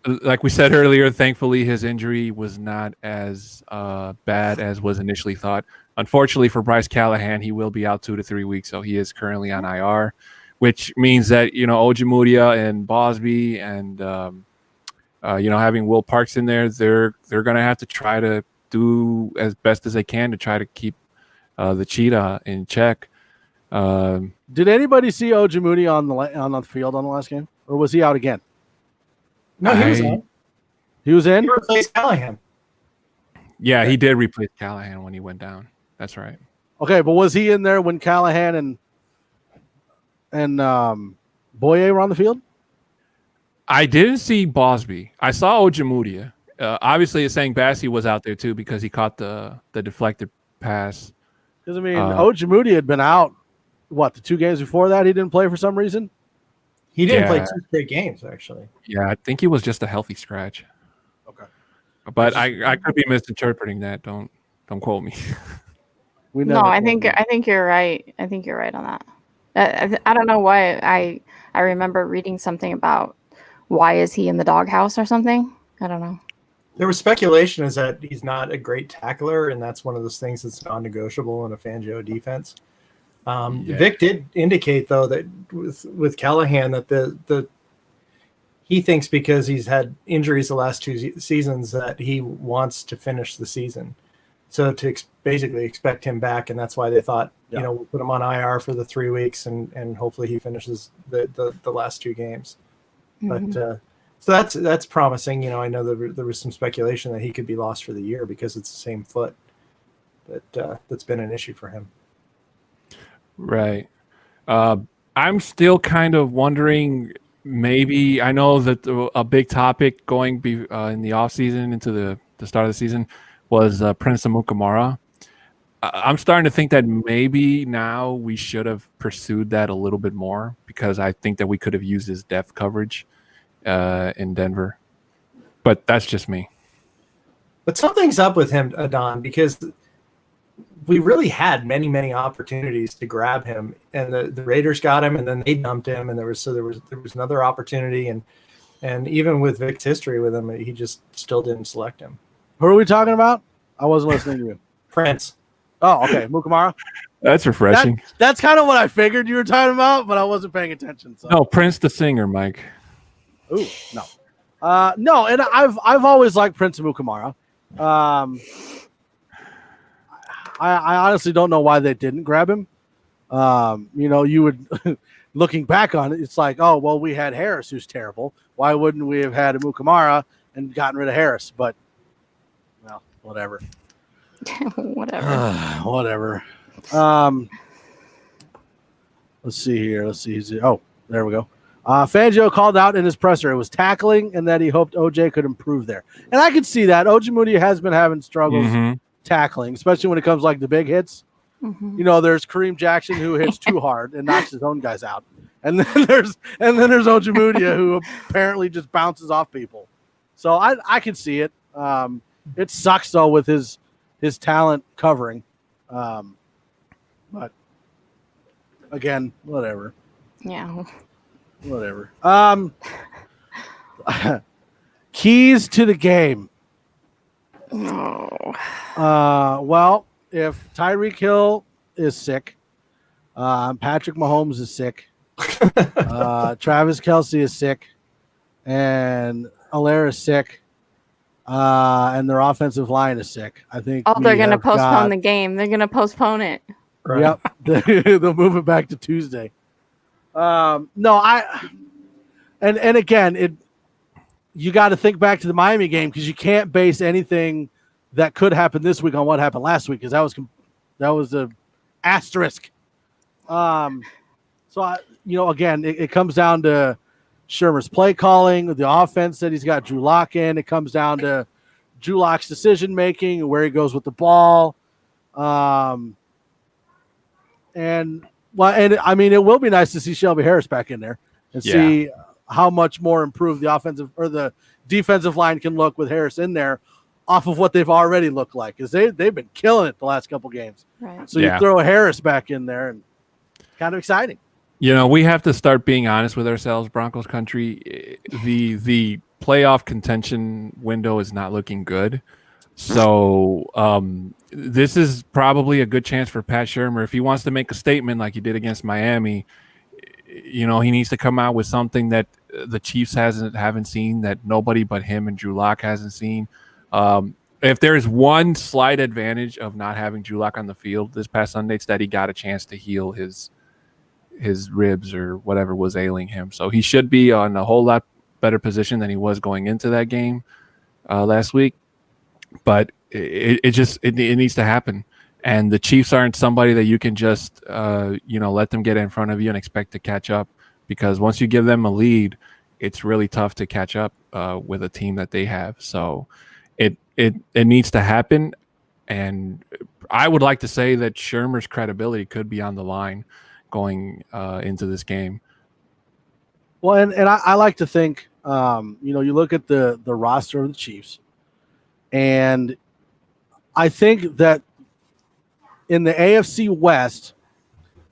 Like we said earlier, thankfully his injury was not as bad as was initially thought. Unfortunately for Bryce Callahan, he will be out 2 to 3 weeks, so he is currently on IR, which means that Ojemudia and Bosby and having Will Parks in there, they're going to have to try to do as best as they can to try to keep the cheetah in check. Did anybody see Ojemudia on the field on the last game, or was he out again? No, he was in. He was in? He replaced Callahan. Yeah, he did replace Callahan when he went down. That's right. Okay, but was he in there when Callahan and Boye were on the field? I didn't see Bosby. I saw Ojemudia. Obviously, it's saying Bassie was out there too because he caught the deflected pass. Because, Ojemudia had been out, the 2 games before that? He didn't play for some reason? He didn't play 2 straight games, actually. Yeah, I think he was just a healthy scratch. Okay. But I could be misinterpreting that. Don't quote me. I think you're right. I think you're right on that. I don't know why I remember reading something about why is he in the doghouse or something. I don't know. There was speculation is that he's not a great tackler, and that's one of those things that's non-negotiable in a Fangio defense. Vic did indicate, though, that with Callahan that he thinks because he's had injuries the last 2 seasons that he wants to finish the season. So to basically expect him back, and that's why they thought, we'll put him on IR for the 3 weeks, and hopefully he finishes the last 2 games. Mm-hmm. But so that's promising. I know there was some speculation that he could be lost for the year because it's the same foot that's been an issue for him. Right. I'm still kind of wondering, maybe I know that a big topic going in the offseason into the start of the season was Prince Amukamara. I'm starting to think that maybe now we should have pursued that a little bit more because I think that we could have used his depth coverage in Denver. But that's just me. But something's up with him, Don, because we really had many, many opportunities to grab him, and the Raiders got him, and then they dumped him, and there was another opportunity, and even with Vic's history with him, he just still didn't select him. Who are we talking about? I wasn't listening to you. Prince. Oh, okay, Mukamara. That's refreshing. That's kind of what I figured you were talking about, but I wasn't paying attention. So. No, Prince the singer, Mike. Ooh, no. No, and I've always liked Prince Mukamara. I honestly don't know why they didn't grab him. You would, looking back on it, it's like, oh, well, we had Harris, who's terrible. Why wouldn't we have had a Mukamara and gotten rid of Harris? But, well, whatever. Whatever. Let's see here. Oh, there we go. Fangio called out in his presser it was tackling and that he hoped OJ could improve there. And I could see that. Ojemudia has been having struggles tackling, especially when it comes like the big hits. Mm-hmm. There's Kareem Jackson who hits too hard and knocks his own guys out. And then there's Ojemudia who apparently just bounces off people. So I can see it. It sucks though with his talent covering. But again, whatever. Yeah. Whatever. Keys to the game. No. Well, if Tyreek Hill is sick, Patrick Mahomes is sick, Travis Kelce is sick, and Allaire is sick, and their offensive line is sick. I think. Oh, they're going to postpone the game. They're going to postpone it. Right. Yep. They'll move it back to Tuesday. And again, you got to think back to the Miami game because you can't base anything that could happen this week on what happened last week because that was a Asterisk. So again, it comes down to Shermer's play calling, the offense that he's got Drew Lock in. It comes down to Drew Lock's decision making, where he goes with the ball. And I mean, it will be nice to see Shelby Harris back in there and see how much more improved the offensive or the defensive line can look with Harris in there off of what they've already looked like, because they've been killing it the last couple games. Right. So you throw Harris back in there, and kind of exciting. We have to start being honest with ourselves, Broncos country. The playoff contention window is not looking good. So this is probably a good chance for Pat Shurmur. If he wants to make a statement like he did against Miami, he needs to come out with something that the Chiefs haven't seen, that nobody but him and Drew Lock hasn't seen. If there's one slight advantage of not having Drew Lock on the field this past Sunday, it's that he got a chance to heal his ribs or whatever was ailing him. So he should be on a whole lot better position than he was going into that game last week. But it needs to happen. And the Chiefs aren't somebody that you can just let them get in front of you and expect to catch up, because once you give them a lead, it's really tough to catch up with a team that they have. So it needs to happen. And I would like to say that Shurmur's credibility could be on the line going into this game. Well, and I like to think, you look at the roster of the Chiefs, and I think that in the AFC West,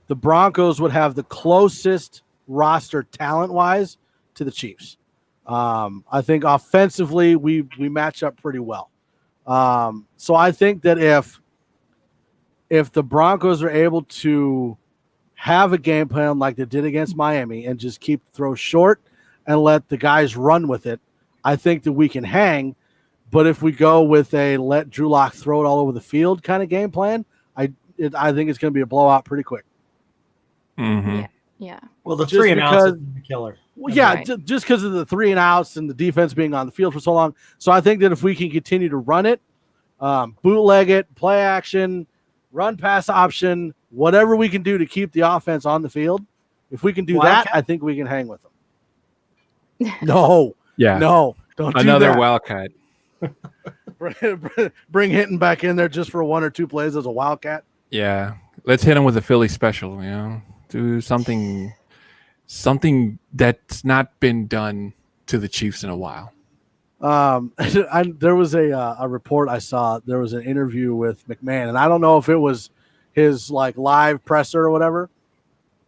the Broncos would have the closest roster talent-wise to the Chiefs. I think offensively we match up pretty well. So I think that if the Broncos are able to have a game plan like they did against Miami and just keep throw short and let the guys run with it, I think that we can hang. But if we go with a let Drew Lock throw it all over the field kind of game plan, I think it's going to be a blowout pretty quick. Mm-hmm. Yeah. Well, the 3 and outs is the killer. Well, yeah, Right. Just because of the 3 and outs and the defense being on the field for so long. So I think that if we can continue to run it, bootleg it, play action, run pass option, whatever we can do to keep the offense on the field, if we can do that, I think we can hang with them. No, don't do another that. Wildcat. Bring Hinton back in there just for 1 or 2 plays as a Wildcat. Yeah, let's hit him with a Philly special. Do something that's not been done to the Chiefs in a while. There was a report I saw. There was an interview with McMahon, and I don't know if it was his live presser or whatever,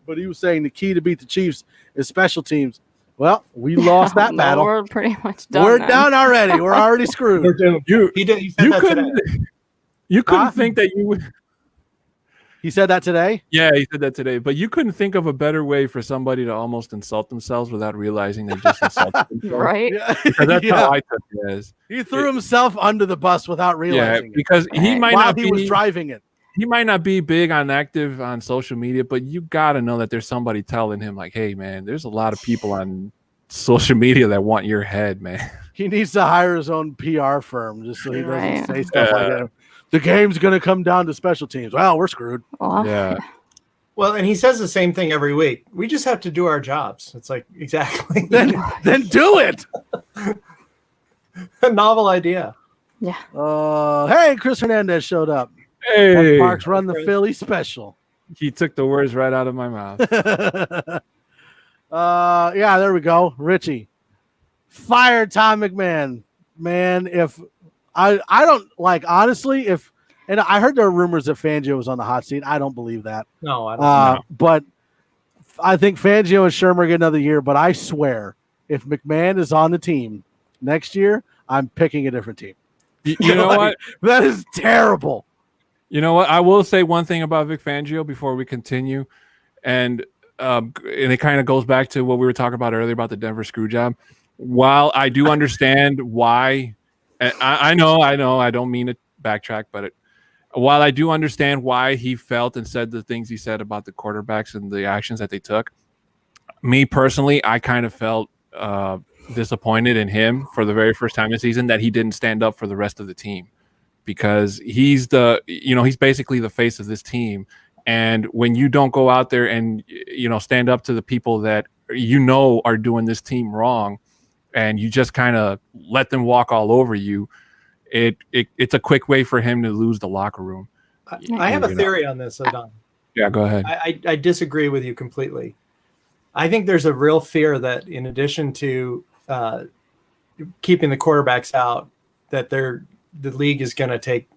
but he was saying the key to beat the Chiefs is special teams. Well, we lost that battle. We're pretty much done. We're done already. We're already screwed. He said that today. You couldn't think that you would. He said that today? Yeah, he said that today. But you couldn't think of a better way for somebody to almost insult themselves without realizing they just insulted themselves. Right? Yeah. That's how I took it as. He threw himself under the bus without realizing it. Because he might While not he be, was driving it. He might not be big on active on social media, but you got to know that there's somebody telling him hey, man, there's a lot of people on social media that want your head, man. He needs to hire his own PR firm just so he doesn't Right. say stuff like that. The game's going to come down to special teams. Well, we're screwed. Well, Yeah. Well, and he says the same thing every week. We just have to do our jobs. It's exactly. Then do it. A novel idea. Yeah. Hey, Chris Hernandez showed up. Hey, Parks run the Philly special. he took the words right out of my mouth. Yeah, there we go. Richie. Fire Tom McMahon. Man, if I don't honestly, and I heard there are rumors that Fangio was on the hot seat. I don't believe that. No, I don't know. But I think Fangio and Shurmur get another year, but I swear if McMahon is on the team next year, I'm picking a different team. You know what? That is terrible. You know what? I will say one thing about Vic Fangio before we continue, and it kind of goes back to what we were talking about earlier about the Denver screw job. While I do understand why, and I know, I don't mean to backtrack, but while I do understand why he felt and said the things he said about the quarterbacks and the actions that they took, me personally, I kind of felt disappointed in him for the very first time this season that he didn't stand up for the rest of the team, because he's basically the face of this team, And when you don't go out there and, stand up to the people that are doing this team wrong, and you just kind of let them walk all over you, it's a quick way for him to lose the locker room. I have a theory on this, Adon. Yeah, go ahead. I disagree with you completely. I think there's a real fear that in addition to keeping the quarterbacks out, that the league is going to take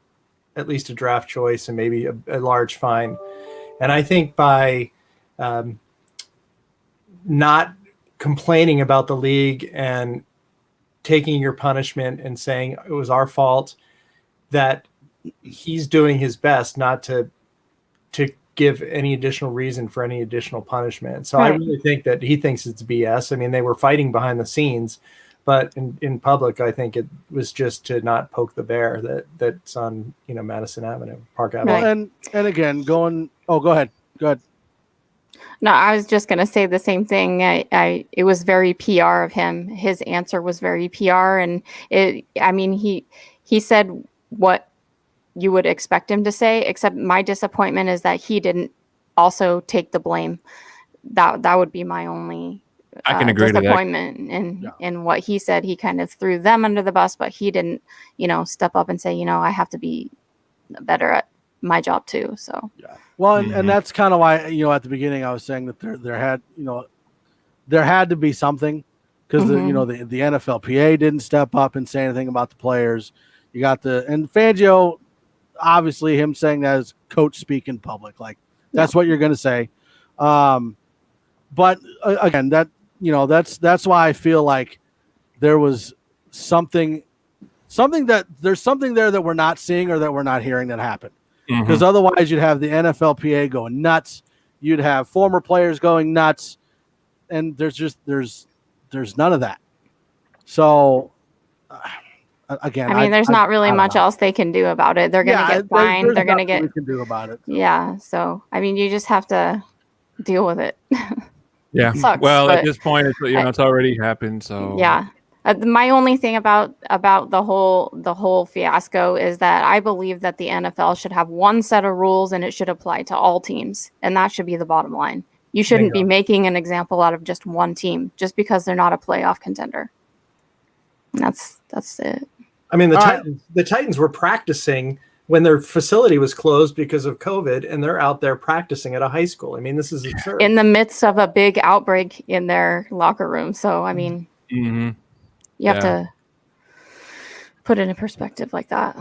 at least a draft choice and maybe a large fine. And I think by not complaining about the league and taking your punishment and saying it was our fault, that he's doing his best not to give any additional reason for any additional punishment. So right. I really think that he thinks it's BS. I mean, they were fighting behind the scenes, but in public, I think it was just to not poke the bear that's on, Madison Avenue, Park Avenue. Well, and again, go ahead. Go ahead. No, I was just going to say the same thing. It was very PR of him. His answer was very PR, and he said what you would expect him to say, except my disappointment is that he didn't also take the blame. That would be my only I can agree disappointment in what he said. He kind of threw them under the bus, but he didn't, step up and say, I have to be better at my job too. So yeah. Well, and that's kind of why, at the beginning I was saying that there had to be something, because the NFLPA didn't step up and say anything about the players. You got and Fangio, obviously him saying that as coach speak in public, like that's what you're going to say. But again, that's why I feel like there was something there that we're not seeing or that we're not hearing that happened. Because otherwise you'd have the NFLPA going nuts. You'd have former players going nuts, and there's none of that. So again, there's not really much else they can do about it. They're going to get fined. They're going to get. We can do about it. So. Yeah. So you just have to deal with it. Yeah. Sucks, well, at this point, it's already happened. So yeah. My only thing about the whole fiasco is that I believe that the NFL should have one set of rules and it should apply to all teams, and that should be the bottom line. You shouldn't be making an example out of just one team just because they're not a playoff contender. And that's it. I mean, the Titans were practicing when their facility was closed because of COVID, and they're out there practicing at a high school. I mean, this is absurd. In the midst of a big outbreak in their locker room. So, you have to put it in perspective like that.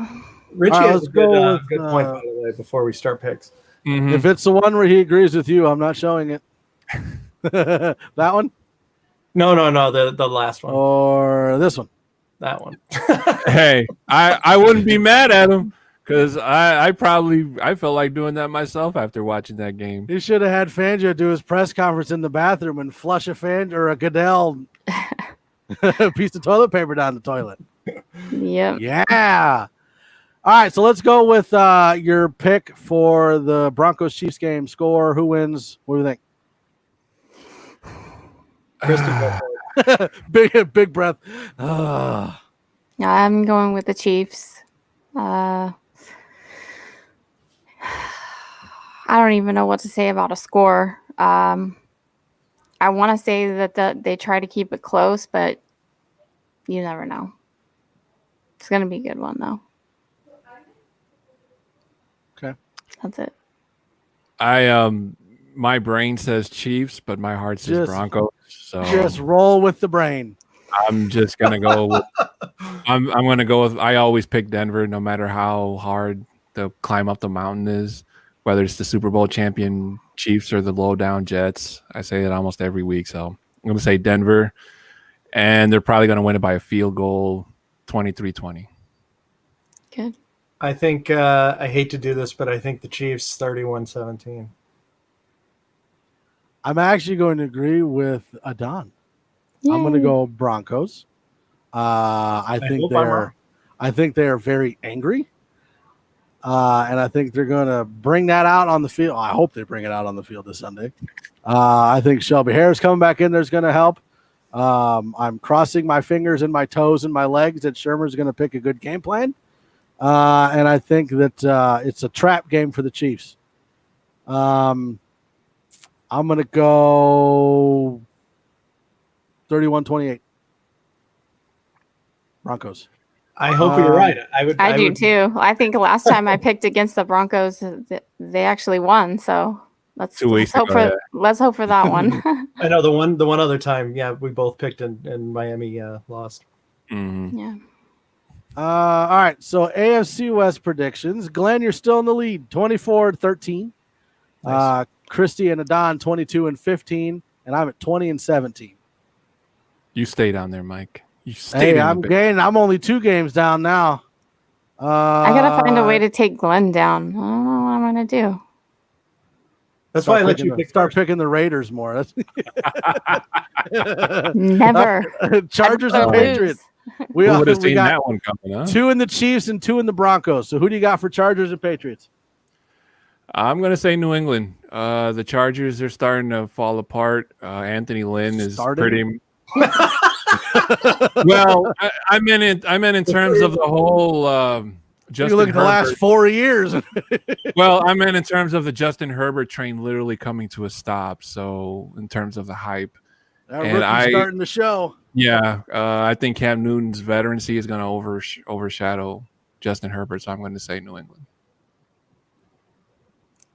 Richie has a good point, by the way, before we start picks. If it's the one where he agrees with you, I'm not showing it. That one? No, the last one. Or this one? That one. Hey, I wouldn't be mad at him, because I felt like doing that myself after watching that game. You should have had Fangio do his press conference in the bathroom and flush a Goodell piece of toilet paper down the toilet. Yep. Yeah. All right, so let's go with your pick for the Broncos-Chiefs game. Score, who wins? What do you think? Big breath. I'm going with the Chiefs. I don't even know what to say about a score. I want to say that they try to keep it close, but you never know. It's going to be a good one, though. Okay. That's it. My brain says Chiefs, but my heart says Broncos. So just roll with the brain. I'm just gonna go with, I'm gonna go with, I always pick Denver no matter how hard the climb up the mountain is, whether it's the Super Bowl champion Chiefs or the low down Jets. I say it almost every week, so I'm gonna say Denver, and they're probably gonna win it by a field goal, 23-20. Good. I think I hate to do this, but I think the Chiefs 31-17. I'm actually going to agree with Adon. Yay. I'm going to go Broncos. I think they are very angry, and I think they're going to bring that out on the field. I hope they bring it out on the field this Sunday. I think Shelby Harris coming back in there is going to help. I'm crossing my fingers and my toes and my legs that Shermer's going to pick a good game plan, and I think that it's a trap game for the Chiefs. I'm gonna go 31-28. Broncos. I hope you're right. I do too. I think last time I picked against the Broncos, they actually won. So let's 2 weeks hope ago, for let's hope for that one. I know the one other time, yeah, we both picked and Miami lost. Mhm. Yeah. All right. So AFC West predictions. Glenn, you're still in the lead, 24-13. Nice. Christy and Adon, 22-15, and I'm at 20-17. You stay down there, Mike. You stay Hey, down I'm there. gaining. I'm only 2 games down now. I gotta find a way to take Glenn down. I don't know what I'm gonna do. That's why I let you start picking the Raiders more. Never. Chargers I'd and rather lose. Patriots. Who would have seen got that one coming, huh? 2 in the Chiefs and 2 in the Broncos. So who do you got for Chargers and Patriots? I'm going to say New England. The Chargers are starting to fall apart. Anthony Lynn is pretty. Well, I meant in terms of the whole. Justin you look at the last 4 years. Well, I meant in terms of the Justin Herbert train literally coming to a stop. So in terms of the hype, starting the show. Yeah, I think Cam Newton's veterancy is going to overshadow Justin Herbert. So I'm going to say New England.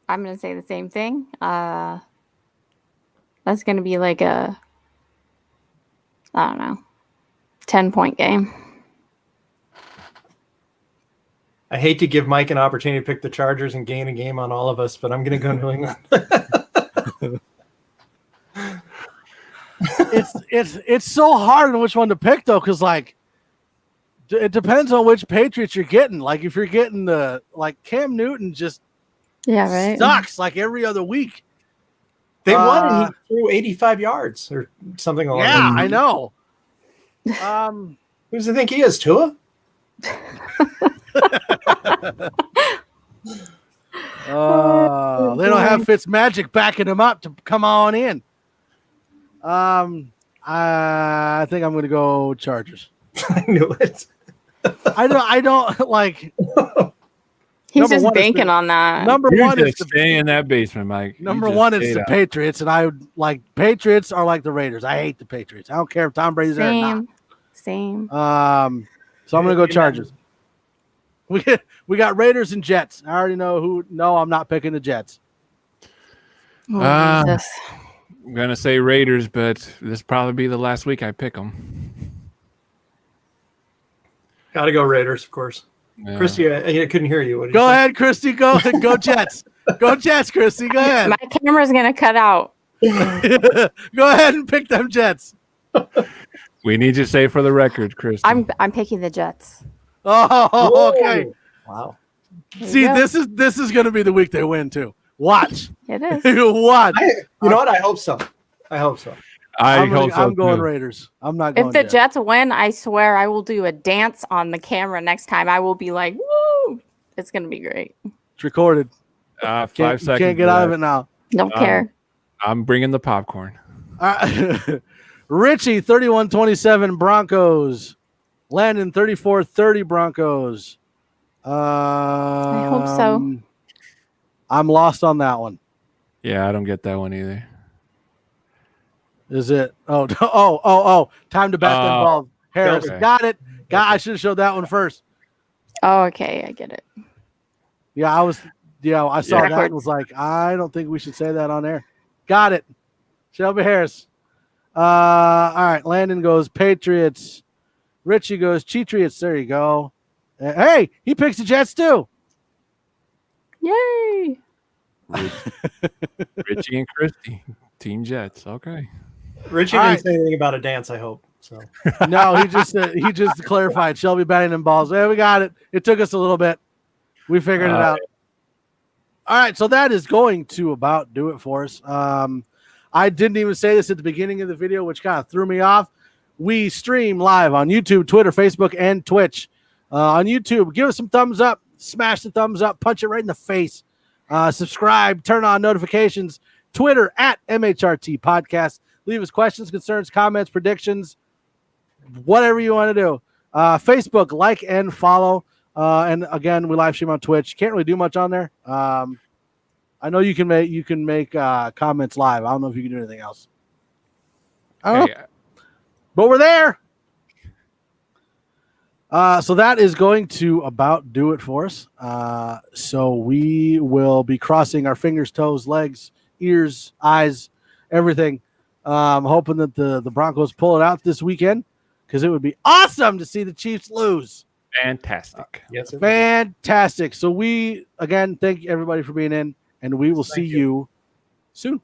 I'm gonna say the same thing. That's gonna be like I don't know, 10-point game. I hate to give Mike an opportunity to pick the Chargers and gain a game on all of us, but I'm going to go New England. It's so hard on which one to pick though, because like it depends on which Patriots you're getting. Like if you're getting the Cam Newton just sucks like every other week. They won and he threw 85 yards or something along that. I know. Who does he think he is, Tua? They don't have Fitzmagic backing him up to come on in. I think I'm going to go Chargers. I knew it. I don't like. He's just banking on that. Number You're one is just stay in that basement, Mike. Number one is the Patriots, and I like Patriots are like the Raiders. I hate the Patriots. I don't care if Tom Brady's there or not. Same. So I'm gonna go Chargers. We got Raiders and Jets. I already know who. No, I'm not picking the Jets. I'm gonna say Raiders, but this probably be the last week I pick them. Got to go Raiders, of course. Yeah. Christy, I couldn't hear you. Go ahead, Christy. Go Jets. Go Jets, Christy. Go ahead. My camera's gonna cut out. Go ahead and pick them Jets. We need you to say for the record, Christy. I'm picking the Jets. Oh, okay. Wow. See, this is going to be the week they win too. Watch. It is. Watch. You know what? I hope so. I'm going Raiders. I'm not going. If the Jets win, I swear I will do a dance on the camera next time. I will be like, "Woo!" It's going to be great. It's recorded. 5 seconds. Can't get out of it now. Don't care. I'm bringing the popcorn. Richie, 31-27 Broncos. Landon, 34-30 Broncos. I hope so. I'm lost on that one. Yeah, I don't get that one either. Is it? Oh! Time to bat them balls. Harris, okay. Got it. I should have showed that one first. Oh, okay, I get it. Yeah, I saw that and was like, I don't think we should say that on air. Got it. Shelby Harris. All right, Landon goes Patriots. Richie goes Cheatriots. There you go. Hey, he picks the Jets too. Yay! Richie and Christy, Team Jets. Okay. Richie didn't say anything about a dance, I hope. So no, he just clarified. Shelby batting them balls. Hey, we got it. It took us a little bit. We figured it out. All right, so that is going to about do it for us. I didn't even say this at the beginning of the video, which kind of threw me off. We stream live on YouTube, Twitter, Facebook, and Twitch. On YouTube, give us some thumbs up. Smash the thumbs up. Punch it right in the face. Subscribe. Turn on notifications. Twitter at MHRT Podcast. Leave us questions, concerns, comments, predictions, whatever you want to do. Facebook, like and follow. And again, we live stream on Twitch. Can't really do much on there. I know you can make comments live. I don't know if you can do anything else. I don't know, Hey, but we're there. So that is going to about do it for us. So we will be crossing our fingers, toes, legs, ears, eyes, everything. Hoping that the Broncos pull it out this weekend because it would be awesome to see the Chiefs lose. fantastic. Yes, it is. Fantastic. So we, again, thank everybody for being in, and we will see Thank you. you soon.